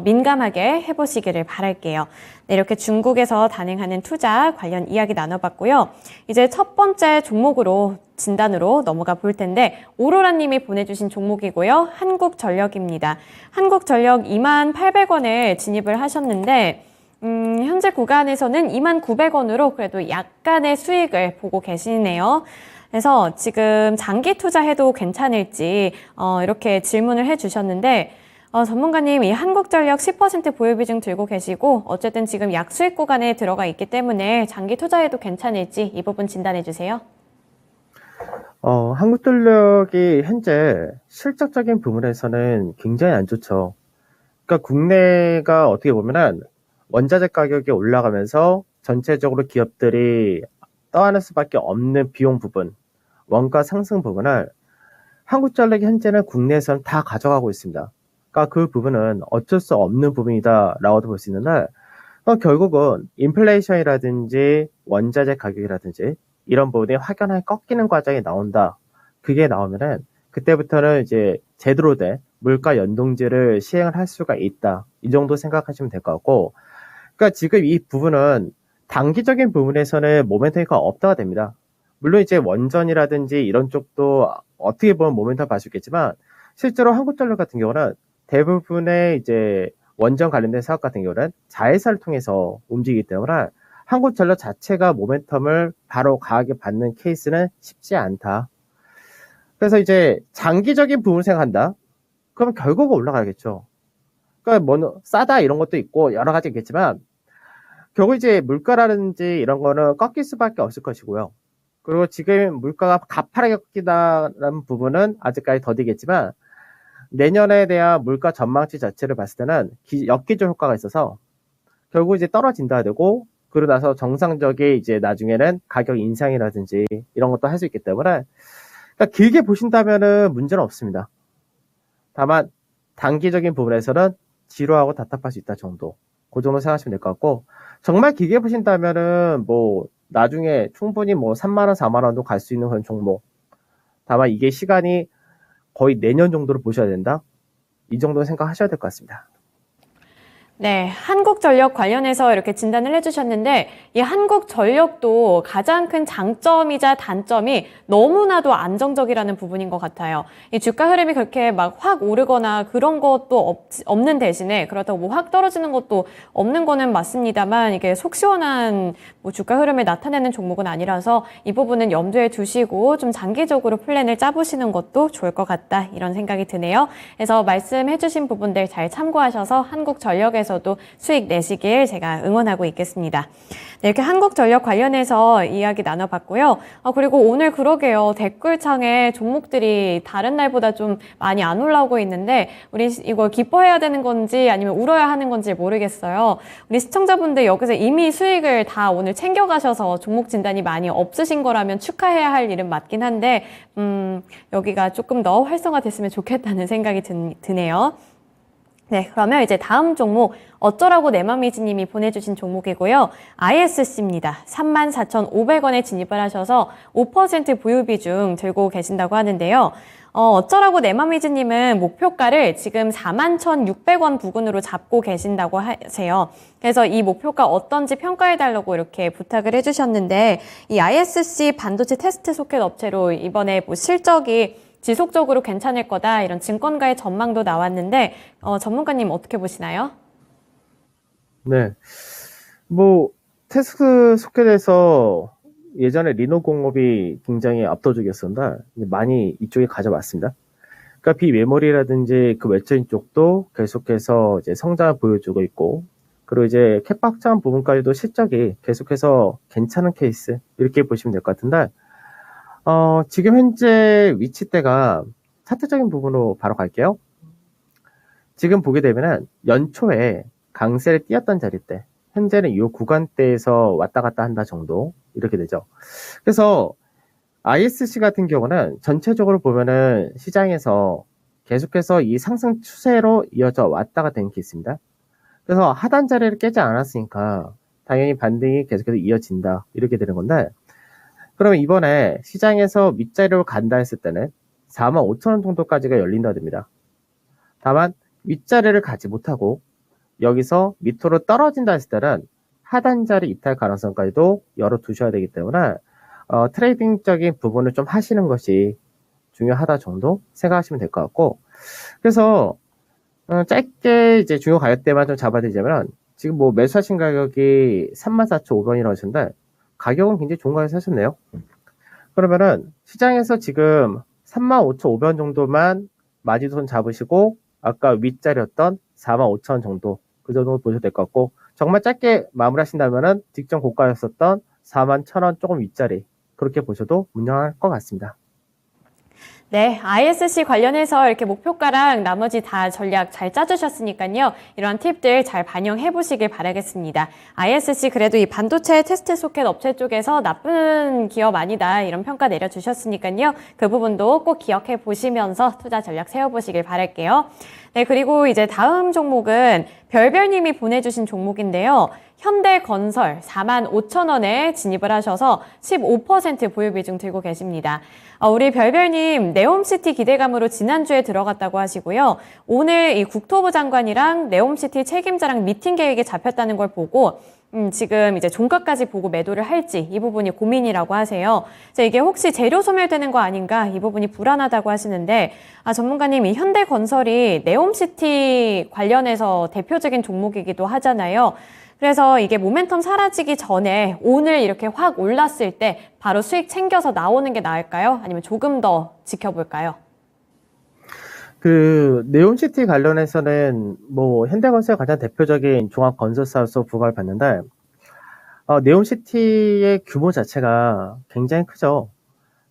민감하게 해보시기를 바랄게요. 네, 이렇게 중국에서 단행하는 투자 관련 이야기 나눠봤고요. 이제 첫 번째 종목으로 진단으로 넘어가 볼 텐데 오로라님이 보내주신 종목이고요. 한국전력입니다. 한국전력 28,800원에 진입을 하셨는데 현재 구간에서는 29,900원으로 그래도 약간의 수익을 보고 계시네요. 그래서 지금 장기 투자해도 괜찮을지 이렇게 질문을 해주셨는데 전문가님, 이 한국전력 10% 보유 비중 들고 계시고 어쨌든 지금 약수익 구간에 들어가 있기 때문에 장기 투자해도 괜찮을지 이 부분 진단해 주세요. 한국전력이 현재 실적적인 부분에서는 굉장히 안 좋죠. 그러니까 국내가 어떻게 보면은 원자재 가격이 올라가면서 전체적으로 기업들이 떠안을 수밖에 없는 비용 부분, 원가 상승 부분을 한국전력이 현재는 국내에서는 다 가져가고 있습니다. 그러니까 그 부분은 어쩔 수 없는 부분이다라고도 볼 수 있는데 결국은 인플레이션이라든지 원자재 가격이라든지 이런 부분이 확연하게 꺾이는 과정이 나온다. 그게 나오면은 그때부터는 이제 제대로 된 물가 연동제를 시행을 할 수가 있다. 이 정도 생각하시면 될 것 같고, 그러니까 지금 이 부분은 단기적인 부분에서는 모멘텀이 없다가 됩니다. 물론 이제 원전이라든지 이런 쪽도 어떻게 보면 모멘텀을 볼 수 있겠지만 실제로 한국전력 같은 경우는 대부분의 이제 원전 관련된 사업 같은 경우는 자회사를 통해서 움직이기 때문에 한국전력 자체가 모멘텀을 바로 강하게 받는 케이스는 쉽지 않다. 그래서 이제 장기적인 부분을 생각한다. 그러면 결국은 올라가겠죠. 그러니까 뭐 싸다 이런 것도 있고 여러 가지 있겠지만 결국 이제 물가라든지 이런 거는 꺾일 수밖에 없을 것이고요. 그리고 지금 물가가 가파르게 꺾이다는 부분은 아직까지 더디겠지만 내년에 대한 물가 전망치 자체를 봤을 때는 역기조 효과가 있어서 결국 이제 떨어진다 되고 그러고 나서 정상적인 이제 나중에는 가격 인상이라든지 이런 것도 할 수 있기 때문에 그러니까 길게 보신다면은 문제는 없습니다. 다만 단기적인 부분에서는 지루하고 답답할 수 있다 정도. 그 정도 생각하시면 될 것 같고 정말 길게 보신다면은 뭐 나중에 충분히 뭐 3만 원, 4만 원도 갈 수 있는 그런 종목. 다만 이게 시간이 거의 내년 정도로 보셔야 된다. 이 정도 생각하셔야 될 것 같습니다. 네, 한국전력 관련해서 이렇게 진단을 해주셨는데 이 한국전력도 가장 큰 장점이자 단점이 너무나도 안정적이라는 부분인 것 같아요. 이 주가 흐름이 그렇게 막 확 오르거나 그런 것도 없는 대신에 그렇다고 뭐 확 떨어지는 것도 없는 거는 맞습니다만 이게 속 시원한 뭐 주가 흐름을 나타내는 종목은 아니라서 이 부분은 염두에 두시고 좀 장기적으로 플랜을 짜보시는 것도 좋을 것 같다 이런 생각이 드네요. 그래서 말씀해주신 부분들 잘 참고하셔서 한국전력에서도 수익 내시길 제가 응원하고 있겠습니다. 네, 이렇게 한국전력 관련해서 이야기 나눠봤고요. 그리고 오늘 그러게요. 댓글창에 종목들이 다른 날보다 좀 많이 안 올라오고 있는데 우리 이거 기뻐해야 되는 건지 아니면 울어야 하는 건지 모르겠어요. 우리 시청자분들 여기서 이미 수익을 다 오늘 챙겨가셔서 종목 진단이 많이 없으신 거라면 축하해야 할 일은 맞긴 한데 여기가 조금 더 활성화됐으면 좋겠다는 생각이 드네요. 네, 그러면 이제 다음 종목 어쩌라고 내 맘이지 님이 보내주신 종목이고요. ISC입니다. 34,500원에 진입을 하셔서 5% 보유 비중 들고 계신다고 하는데요. 어쩌라고 내 맘이지 님은 목표가를 지금 41,600원 부근으로 잡고 계신다고 하세요. 그래서 이 목표가 어떤지 평가해달라고 이렇게 부탁을 해주셨는데 이 ISC 반도체 테스트 소켓 업체로 이번에 뭐 실적이 지속적으로 괜찮을 거다 이런 증권가의 전망도 나왔는데 전문가님 어떻게 보시나요? 네, 뭐 테스트 소켓에서 예전에 리노공업이 굉장히 압도적이었습니다. 많이 이쪽에 가져왔습니다. 그러니까 비메모리라든지 그 외적인 쪽도 계속해서 이제 성장을 보여주고 있고, 그리고 이제 캡 확장 부분까지도 실적이 계속해서 괜찮은 케이스 이렇게 보시면 될 것 같은데, 지금 현재 위치대가 차트적인 부분으로 바로 갈게요. 지금 보게 되면은 연초에 강세를 띄었던 자리대, 현재는 이 구간대에서 왔다 갔다 한다 정도 이렇게 되죠. 그래서 ISC 같은 경우는 전체적으로 보면은 시장에서 계속해서 이 상승 추세로 이어져 왔다가 된 케이스입니다. 그래서 하단 자리를 깨지 않았으니까 당연히 반등이 계속해서 이어진다 이렇게 되는 건데, 그러면 이번에 시장에서 윗자리로 간다 했을 때는 45,000원 정도까지가 열린다 됩니다. 다만 윗자리를 가지 못하고 여기서 밑으로 떨어진다 했을 때는 하단 자리 이탈 가능성까지도 열어두셔야 되기 때문에 트레이딩적인 부분을 좀 하시는 것이 중요하다 정도 생각하시면 될 것 같고, 그래서 짧게 이제 중요 가격대만 좀 잡아드리자면 지금 뭐 매수하신 가격이 34,500원이라고 하셨는데 가격은 굉장히 좋은 가격에 사셨네요. 그러면은 시장에서 지금 35,500원 정도만 마지노선 잡으시고 아까 윗자리였던 45,000원 정도 그 정도 보셔도 될 것 같고, 정말 짧게 마무리하신다면은 직전 고가였었던 41,000원 조금 윗자리 그렇게 보셔도 무난할 것 같습니다. 네, ISC 관련해서 이렇게 목표가랑 나머지 다 전략 잘 짜주셨으니까요. 이런 팁들 잘 반영해 보시길 바라겠습니다. ISC 그래도 이 반도체 테스트 소켓 업체 쪽에서 나쁜 기업 아니다 이런 평가 내려주셨으니까요. 그 부분도 꼭 기억해 보시면서 투자 전략 세워보시길 바랄게요. 네, 그리고 이제 다음 종목은 별별님이 보내주신 종목인데요. 현대건설 45,000원에 진입을 하셔서 15% 보유 비중 들고 계십니다. 우리 별별님 네옴시티 기대감으로 지난주에 들어갔다고 하시고요. 오늘 이 국토부 장관이랑 네옴시티 책임자랑 미팅 계획이 잡혔다는 걸 보고 지금 이제 종가까지 보고 매도를 할지 이 부분이 고민이라고 하세요. 그래서 이게 혹시 재료 소멸되는 거 아닌가 이 부분이 불안하다고 하시는데 전문가님 이 현대건설이 네옴시티 관련해서 대표적인 종목이기도 하잖아요. 그래서 이게 모멘텀 사라지기 전에 오늘 이렇게 확 올랐을 때 바로 수익 챙겨서 나오는 게 나을까요? 아니면 조금 더 지켜볼까요? 그 네옴시티 관련해서는 뭐 현대건설 가장 대표적인 종합건설사로서 부각을 받는데, 네옴시티의 규모 자체가 굉장히 크죠.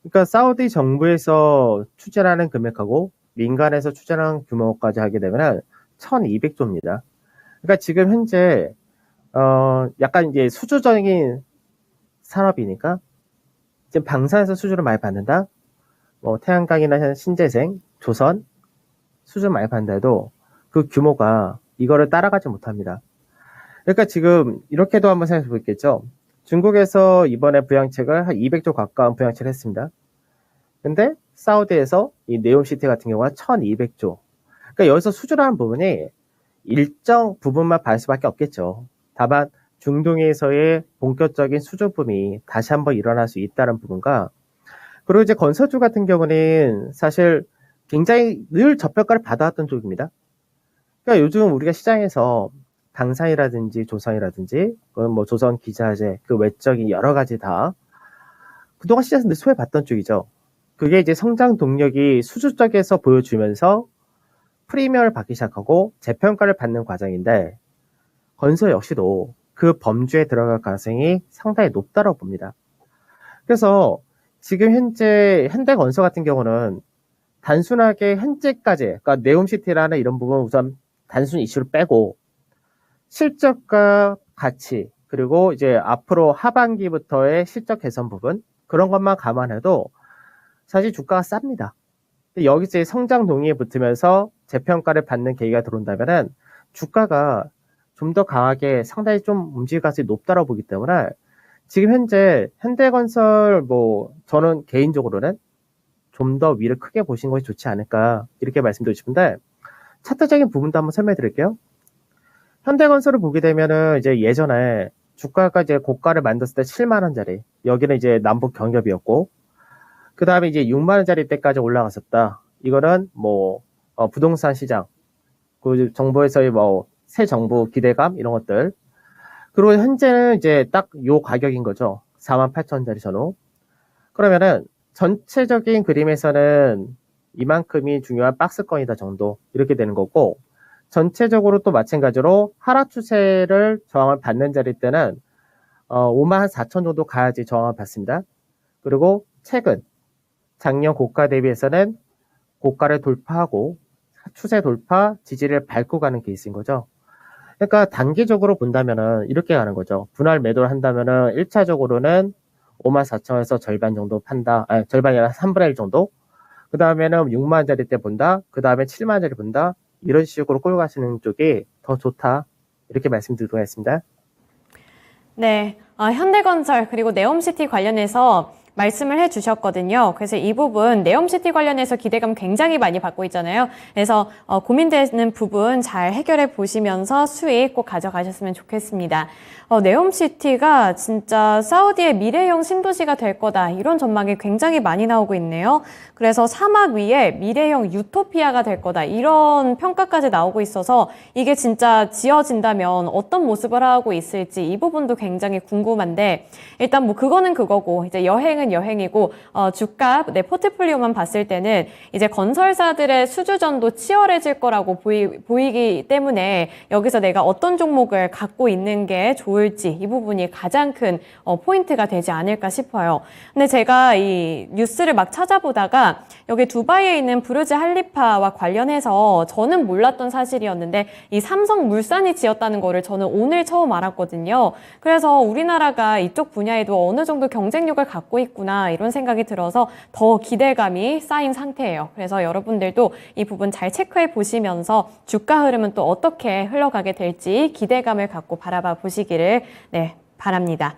그러니까 사우디 정부에서 추진하는 금액하고 민간에서 추진하는 규모까지 하게 되면 1,200조입니다. 그러니까 지금 현재 약간 이제 수주적인 산업이니까 지금 방산에서 수주를 많이 받는다. 뭐 태양광이나 신재생, 조선 수준 많이 받는다 해도 그 규모가 이거를 따라가지 못합니다. 그러니까 지금 이렇게도 한번 생각해 보겠죠. 중국에서 이번에 부양책을 한 200조 가까운 부양책을 했습니다. 근데 사우디에서 이 네옴시티 같은 경우가 1,200조. 그러니까 여기서 수주라는 부분이 일정 부분만 받을 수밖에 없겠죠. 다만 중동에서의 본격적인 수주붐이 다시 한번 일어날 수 있다는 부분과, 그리고 이제 건설주 같은 경우는 사실 굉장히 늘 저평가를 받아왔던 쪽입니다. 그러니까 요즘 우리가 시장에서 당산이라든지 조선이라든지 뭐 조선 기자재 그 외적인 여러 가지 다 그동안 시장에서 늘 소외받던 쪽이죠. 그게 이제 성장 동력이 수주 쪽에서 보여주면서 프리미엄을 받기 시작하고 재평가를 받는 과정인데, 건설 역시도 그 범주에 들어갈 가능성이 상당히 높다고 봅니다. 그래서 지금 현재 현대건설 같은 경우는 단순하게 현재까지, 그러니까 네옴시티라는 이런 부분 우선 단순 이슈를 빼고 실적과 가치, 그리고 이제 앞으로 하반기부터의 실적 개선 부분, 그런 것만 감안해도 사실 주가가 쌉니다. 여기서 성장 동의에 붙으면서 재평가를 받는 계기가 들어온다면은 주가가 좀 더 강하게 상당히 좀 움직일 가능성이 높다고 보기 때문에 지금 현재 현대건설 저는 개인적으로는 좀 더 위를 크게 보신 것이 좋지 않을까 이렇게 말씀드리고 싶은데, 차트적인 부분도 한번 설명해 드릴게요. 현대건설을 보게 되면은 이제 예전에 주가가 이제 고가를 만들었을 때 7만 원짜리, 여기는 이제 남북 경협이었고, 그 다음에 이제 6만 원짜리 때까지 올라갔었다. 이거는 부동산 시장, 그 정부에서의 새 정부 기대감 이런 것들. 그리고 현재는 이제 딱 요 가격인 거죠. 4만 8천 원짜리 전후. 그러면은 전체적인 그림에서는 이만큼이 중요한 박스권이다 정도 이렇게 되는 거고, 전체적으로 또 마찬가지로 하락 추세를 저항을 받는 자리 때는 5만 4천 정도 가야지 저항을 받습니다. 그리고 최근 작년 고가 대비해서는 고가를 돌파하고 추세 돌파 지지를 밟고 가는 케이스인 거죠. 그러니까 단기적으로 본다면은 이렇게 가는 거죠. 분할 매도를 한다면은 1차적으로는 5만 4천에서 절반 정도 판다. 절반이 아니라 3분의 1 정도. 그 다음에는 6만 원짜리 때 본다. 그 다음에 7만 원짜리 본다. 이런 식으로 끌고 가시는 쪽이 더 좋다. 이렇게 말씀드리도록 하겠습니다. 네, 현대건설 그리고 네옴시티 관련해서 말씀을 해주셨거든요. 그래서 이 부분 네옴시티 관련해서 기대감 굉장히 많이 받고 있잖아요. 그래서 고민되는 부분 잘 해결해 보시면서 수익 꼭 가져가셨으면 좋겠습니다. 네옴시티가 진짜 사우디의 미래형 신도시가 될 거다, 이런 전망이 굉장히 많이 나오고 있네요. 그래서 사막 위에 미래형 유토피아가 될 거다, 이런 평가까지 나오고 있어서 이게 진짜 지어진다면 어떤 모습을 하고 있을지 이 부분도 굉장히 궁금한데, 일단 그거는 그거고 이제 여행은 여행이고, 주가 내 포트폴리오만 봤을 때는 이제 건설사들의 수주전도 치열해질 거라고 보이기 때문에 여기서 내가 어떤 종목을 갖고 있는 게 좋을지 이 부분이 가장 큰 포인트가 되지 않을까 싶어요. 근데 제가 이 뉴스를 막 찾아보다가 여기 두바이에 있는 부르즈 할리파와 관련해서 저는 몰랐던 사실이었는데 이 삼성물산이 지었다는 거를 저는 오늘 처음 알았거든요. 그래서 우리나라가 이쪽 분야에도 어느 정도 경쟁력을 갖고 있구나, 이런 생각이 들어서 더 기대감이 쌓인 상태예요. 그래서 여러분들도 이 부분 잘 체크해 보시면서 주가 흐름은 또 어떻게 흘러가게 될지 기대감을 갖고 바라봐 보시기를 바랍니다.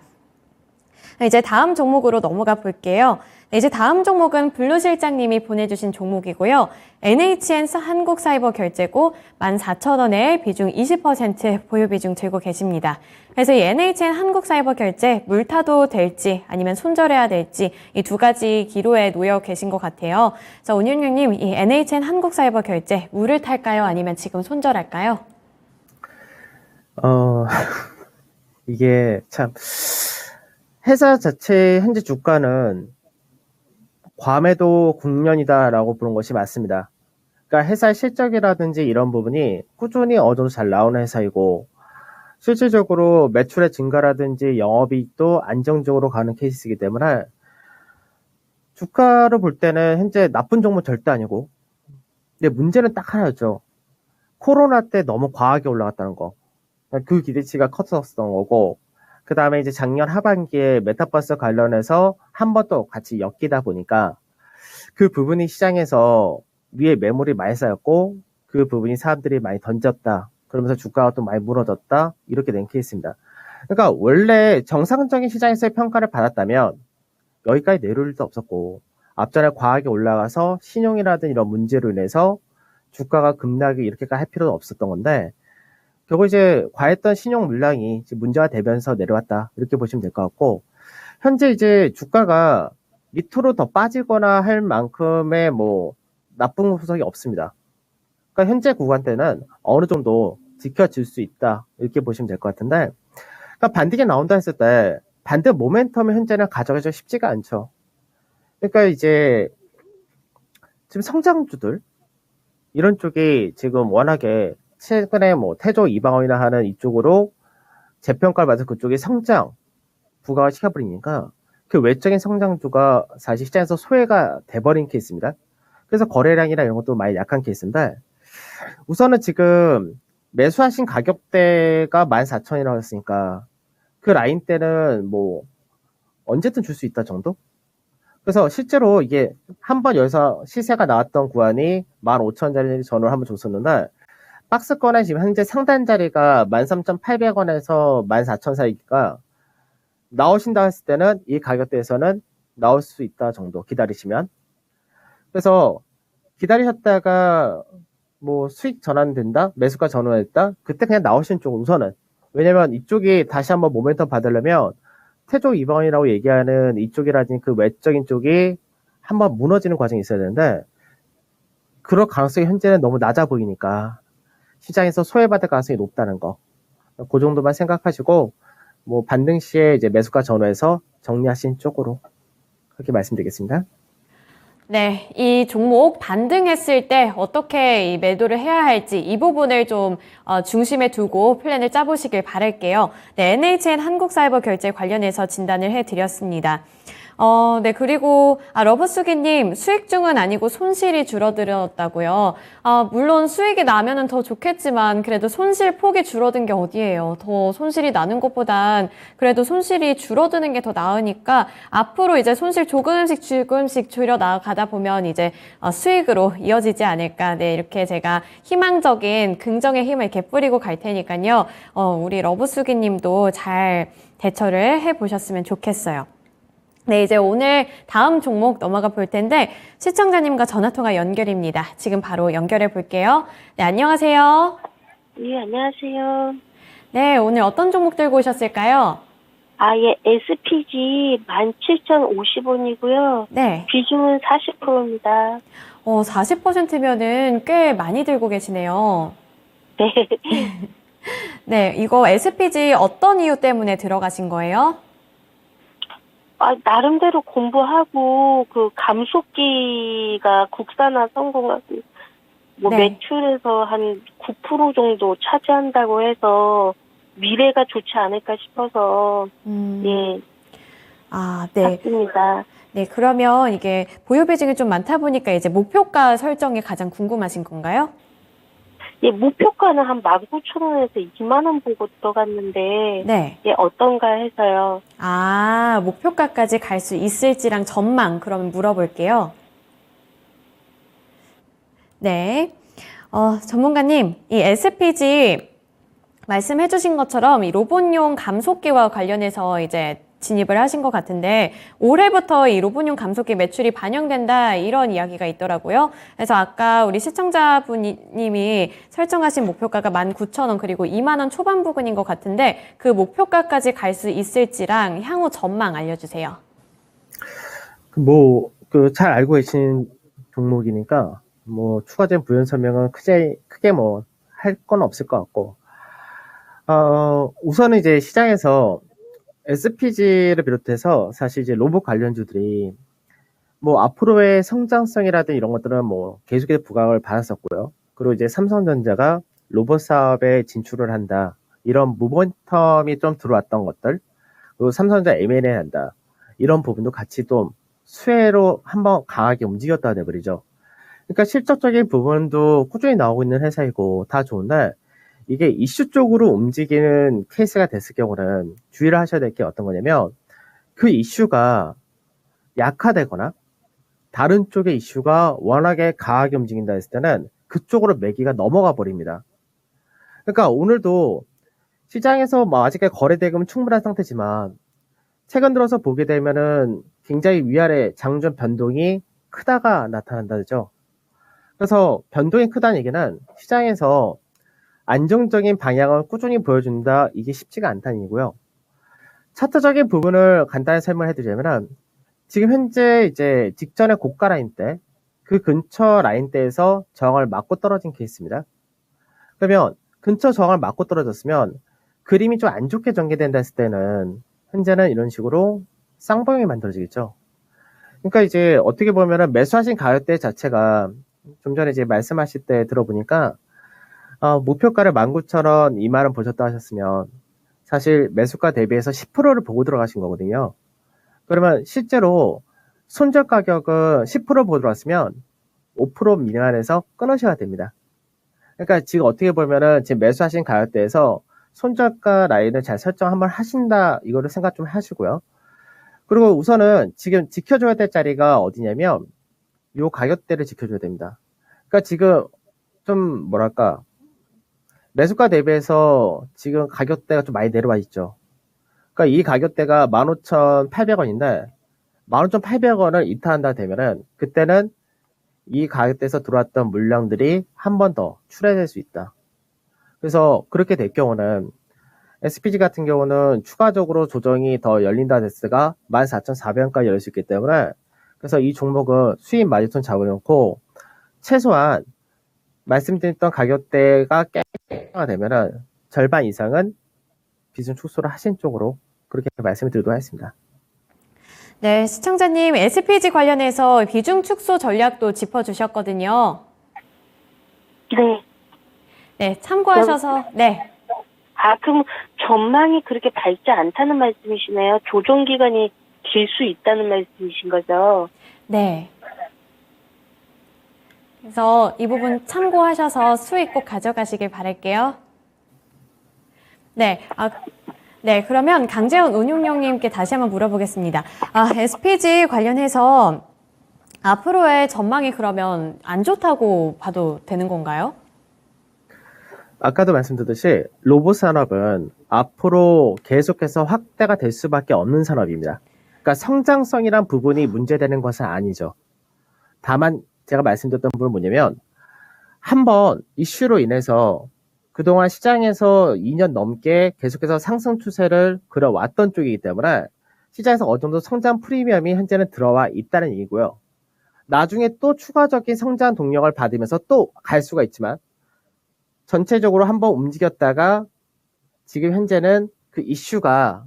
이제 다음 종목으로 넘어가 볼게요. 이제 다음 종목은 블루 실장님이 보내주신 종목이고요. NHN 한국사이버결제고 14,000원에 비중 20% 보유 비중 들고 계십니다. 그래서 이 NHN 한국사이버결제 물 타도 될지 아니면 손절해야 될지 이 두 가지 기로에 놓여 계신 것 같아요. 자, 온윤경님, 이 NHN 한국사이버결제 물을 탈까요? 아니면 지금 손절할까요? 이게 참 회사 자체 현재 주가는 과매도 국면이다라고 보는 것이 맞습니다. 그러니까 회사의 실적이라든지 이런 부분이 꾸준히 어느 정도 잘 나오는 회사이고, 실질적으로 매출의 증가라든지 영업이익도 안정적으로 가는 케이스이기 때문에 주가를 볼 때는 현재 나쁜 종목 절대 아니고, 근데 문제는 딱 하나였죠. 코로나 때 너무 과하게 올라갔다는 거. 그 기대치가 컸었던 거고, 그 다음에 이제 작년 하반기에 메타버스 관련해서 한 번 또 같이 엮이다 보니까 그 부분이 시장에서 위에 매물이 많이 쌓였고, 그 부분이 사람들이 많이 던졌다. 그러면서 주가가 또 많이 무너졌다. 이렇게 된 케이스입니다. 그러니까 원래 정상적인 시장에서의 평가를 받았다면 여기까지 내려올 일도 없었고, 앞전에 과하게 올라가서 신용이라든 이런 문제로 인해서 주가가 급락이 이렇게까지 할 필요는 없었던 건데, 결국 이제 과했던 신용 물량이 이제 문제가 되면서 내려왔다. 이렇게 보시면 될 것 같고, 현재 이제 주가가 밑으로 더 빠지거나 할 만큼의 뭐 나쁜 후석이 없습니다. 그러니까 현재 구간대는 어느 정도 지켜질 수 있다. 이렇게 보시면 될 것 같은데, 그러니까 반등이 나온다 했을 때 반등 모멘텀을 현재는 가져가기가 쉽지가 않죠. 그러니까 이제 지금 성장주들 이런 쪽이 지금 워낙에 최근에 뭐 태조 이방원이나 하는 이쪽으로 재평가를 받아서 그쪽이 성장 부각을 시켜버리니까 그 외적인 성장주가 사실 시장에서 소외가 돼버린 케이스입니다. 그래서 거래량이나 이런 것도 많이 약한 케이스인데, 우선은 지금 매수하신 가격대가 14,000이라고 했으니까 그 라인대는 뭐 언제든 줄 수 있다 정도? 그래서 실제로 이게 한번 여기서 시세가 나왔던 구간이 15,000원짜리 전후를 한번 줬었는데, 박스권에 지금 현재 상단 자리가 13,800원에서 14,000원 사이니까 나오신다 했을 때는 이 가격대에서는 나올 수 있다 정도 기다리시면. 그래서 기다리셨다가 뭐 수익 전환된다, 매수가 전환했다, 그때 그냥 나오신 쪽 우선은. 왜냐면 이쪽이 다시 한번 모멘텀 받으려면 태조 이방이라고 얘기하는 이쪽이라든지 그 외적인 쪽이 한번 무너지는 과정이 있어야 되는데, 그럴 가능성이 현재는 너무 낮아 보이니까 시장에서 소외받을 가능성이 높다는 거, 그 정도만 생각하시고 뭐 반등 시에 이제 매수가 전후해서 정리하신 쪽으로 그렇게 말씀드리겠습니다. 네, 이 종목 반등했을 때 어떻게 이 매도를 해야 할지 이 부분을 좀 중심에 두고 플랜을 짜보시길 바랄게요. 네, NHN 한국사이버결제 관련해서 진단을 해드렸습니다. 네, 그리고, 러브수기님, 수익중은 아니고 손실이 줄어들었다고요. 물론 수익이 나면은 더 좋겠지만, 그래도 손실 폭이 줄어든 게 어디예요. 더 손실이 나는 것보단 그래도 손실이 줄어드는 게 더 나으니까, 앞으로 이제 손실 조금씩 줄여 나가다 보면 이제 수익으로 이어지지 않을까. 네, 이렇게 제가 희망적인 긍정의 힘을 이렇게 뿌리고 갈 테니까요. 우리 러브수기님도 잘 대처를 해보셨으면 좋겠어요. 네, 이제 오늘 다음 종목 넘어가 볼 텐데 시청자님과 전화통화 연결입니다. 지금 바로 연결해 볼게요. 네, 안녕하세요. 예, 안녕하세요. 네, 오늘 어떤 종목 들고 오셨을까요? 예, SPG 17,050원이고요. 네. 비중은 40%입니다. 40%면은 꽤 많이 들고 계시네요. 네. 네, 이거 SPG 어떤 이유 때문에 들어가신 거예요? 나름대로 공부하고, 그, 감속기가 국산화 성공하고, 뭐, 네. 매출에서 한 9% 정도 차지한다고 해서, 미래가 좋지 않을까 싶어서, 예. 네. 샀습니다. 네, 그러면 이게 보유 비중이 좀 많다 보니까 이제 목표가 설정이 가장 궁금하신 건가요? 예, 목표가는 한 19,000원에서 20만원 보고 들어갔는데, 네. 예, 어떤가 해서요. 목표가까지 갈 수 있을지랑 전망, 그럼 물어볼게요. 네. 전문가님, 이 SPG 말씀해주신 것처럼 이 로봇용 감속기와 관련해서 이제 진입을 하신 것 같은데 올해부터 이 로봇용 감속기 매출이 반영된다 이런 이야기가 있더라고요. 그래서 아까 우리 시청자분님이 설정하신 목표가가 19,000원 그리고 2만 원 초반 부근인 것 같은데 그 목표가까지 갈 수 있을지랑 향후 전망 알려주세요. 잘 알고 계신 종목이니까 뭐 추가적인 부연 설명은 크게 뭐 할 건 없을 것 같고, 우선은 이제 시장에서 SPG를 비롯해서 사실 이제 로봇 관련주들이 뭐 앞으로의 성장성이라든 이런 것들은 뭐 계속해서 부각을 받았었고요. 그리고 이제 삼성전자가 로봇 사업에 진출을 한다. 이런 모멘텀이 좀 들어왔던 것들. 그리고 삼성전자 M&A 한다. 이런 부분도 같이 좀 수혜로 한번 강하게 움직였다 돼버리죠. 그러니까 실적적인 부분도 꾸준히 나오고 있는 회사이고 다 좋은데 이게 이슈 쪽으로 움직이는 케이스가 됐을 경우는 주의를 하셔야 될 게 어떤 거냐면 그 이슈가 약화되거나 다른 쪽의 이슈가 워낙에 강하게 움직인다 했을 때는 그쪽으로 매기가 넘어가 버립니다. 그러니까 오늘도 시장에서 뭐 아직 거래 대금은 충분한 상태지만 최근 들어서 보게 되면은 굉장히 위아래 장중 변동이 크다가 나타난다죠. 그래서 변동이 크다는 얘기는 시장에서 안정적인 방향을 꾸준히 보여준다. 이게 쉽지가 않다는 얘기고요. 차트적인 부분을 간단히 설명해 드리자면 지금 현재 이제 직전의 고가 라인대 그 근처 라인대에서 저항을 맞고 떨어진 케이스입니다. 그러면 근처 저항을 맞고 떨어졌으면 그림이 좀 안 좋게 전개된다 했을 때는 현재는 이런 식으로 쌍방향이 만들어지겠죠. 그러니까 이제 어떻게 보면은 매수하신 가격대 자체가 좀 전에 이제 말씀하실 때 들어보니까 목표가를 19,000원, 20,000원 보셨다 하셨으면 사실 매수가 대비해서 10%를 보고 들어가신 거거든요. 그러면 실제로 손절 가격은 10% 보고 들어왔으면 5% 미만에서 끊으셔야 됩니다. 그러니까 지금 어떻게 보면은 지금 매수하신 가격대에서 손절가 라인을 잘 설정 한번 하신다 이거를 생각 좀 하시고요. 그리고 우선은 지금 지켜줘야 될 자리가 어디냐면 요 가격대를 지켜줘야 됩니다. 그러니까 지금 좀 뭐랄까 매수가 대비해서 지금 가격대가 좀 많이 내려와 있죠. 그러니까 이 가격대가 15,800원인데 15,800원을 이탈한다 되면은 그때는 이 가격대에서 들어왔던 물량들이 한 번 더 출회될 수 있다. 그래서 그렇게 될 경우는 SPG 같은 경우는 추가적으로 조정이 더 열린다 됐으가 14,400원까지 열릴 수 있기 때문에 그래서 이 종목은 수익 마지톤 잡아놓고 최소한 말씀드렸던 가격대가 깨가 되면은 절반 이상은 비중 축소를 하신 쪽으로 그렇게 말씀을 드리도록 하겠습니다. 네, 시청자님 SPG 관련해서 비중 축소 전략도 짚어주셨거든요. 네. 네, 참고하셔서 네. 그럼 전망이 그렇게 밝지 않다는 말씀이시네요. 조정 기간이 길 수 있다는 말씀이신 거죠? 네. 그래서 이 부분 참고하셔서 수익 꼭 가져가시길 바랄게요. 네. 네, 그러면 강재훈 운용령님께 다시 한번 물어보겠습니다. SPG 관련해서 앞으로의 전망이 그러면 안 좋다고 봐도 되는 건가요? 아까도 말씀드렸듯이 로봇 산업은 앞으로 계속해서 확대가 될 수밖에 없는 산업입니다. 그러니까 성장성이란 부분이 문제되는 것은 아니죠. 다만 제가 말씀드렸던 부분은 뭐냐면 한번 이슈로 인해서 그동안 시장에서 2년 넘게 계속해서 상승 추세를 그려왔던 쪽이기 때문에 시장에서 어느 정도 성장 프리미엄이 현재는 들어와 있다는 얘기고요. 나중에 또 추가적인 성장 동력을 받으면서 또 갈 수가 있지만 전체적으로 한번 움직였다가 지금 현재는 그 이슈가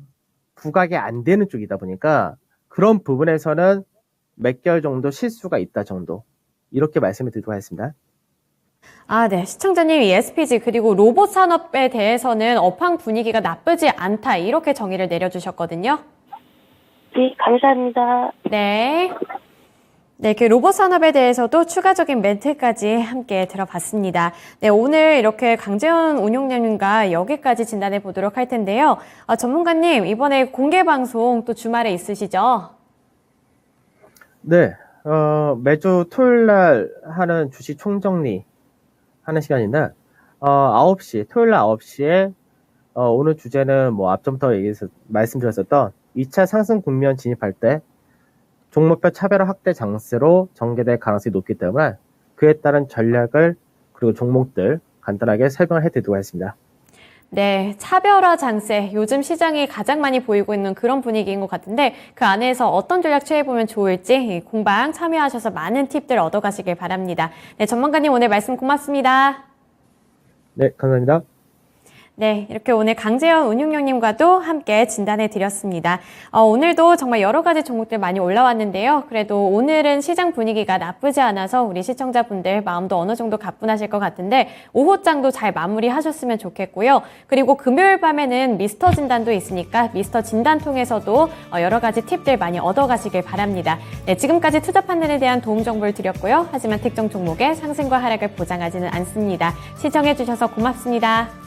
부각이 안 되는 쪽이다 보니까 그런 부분에서는 몇 개월 정도 실수가 있다 정도 이렇게 말씀을 드리도록 하겠습니다. 네. 시청자님, 이 SPG 그리고 로봇 산업에 대해서는 업황 분위기가 나쁘지 않다 이렇게 정의를 내려주셨거든요. 네, 감사합니다. 네. 네, 그 로봇 산업에 대해서도 추가적인 멘트까지 함께 들어봤습니다. 네, 오늘 이렇게 강재훈 운용령님과 여기까지 진단해 보도록 할 텐데요. 전문가님, 이번에 공개 방송 또 주말에 있으시죠? 네, 매주 토요일 날 하는 주식 총정리 하는 시간인데, 9시, 토요일 날 9시에, 오늘 주제는 뭐 앞전부터 말씀드렸었던 2차 상승 국면 진입할 때 종목별 차별화 확대 장세로 전개될 가능성이 높기 때문에 그에 따른 전략을 그리고 종목들 간단하게 설명을 해드리도록 하겠습니다. 네, 차별화 장세. 요즘 시장이 가장 많이 보이고 있는 그런 분위기인 것 같은데 그 안에서 어떤 전략 취해보면 좋을지 공방 참여하셔서 많은 팁들 얻어가시길 바랍니다. 네, 전문가님 오늘 말씀 고맙습니다. 네, 감사합니다. 네, 이렇게 오늘 강재훈 운용령님과도 함께 진단해 드렸습니다. 오늘도 정말 여러 가지 종목들 많이 올라왔는데요. 그래도 오늘은 시장 분위기가 나쁘지 않아서 우리 시청자분들 마음도 어느 정도 가뿐하실 것 같은데 오후장도 잘 마무리하셨으면 좋겠고요. 그리고 금요일 밤에는 미스터 진단도 있으니까 미스터 진단 통해서도 여러 가지 팁들 많이 얻어가시길 바랍니다. 네, 지금까지 투자 판단에 대한 도움 정보를 드렸고요. 하지만 특정 종목의 상승과 하락을 보장하지는 않습니다. 시청해 주셔서 고맙습니다.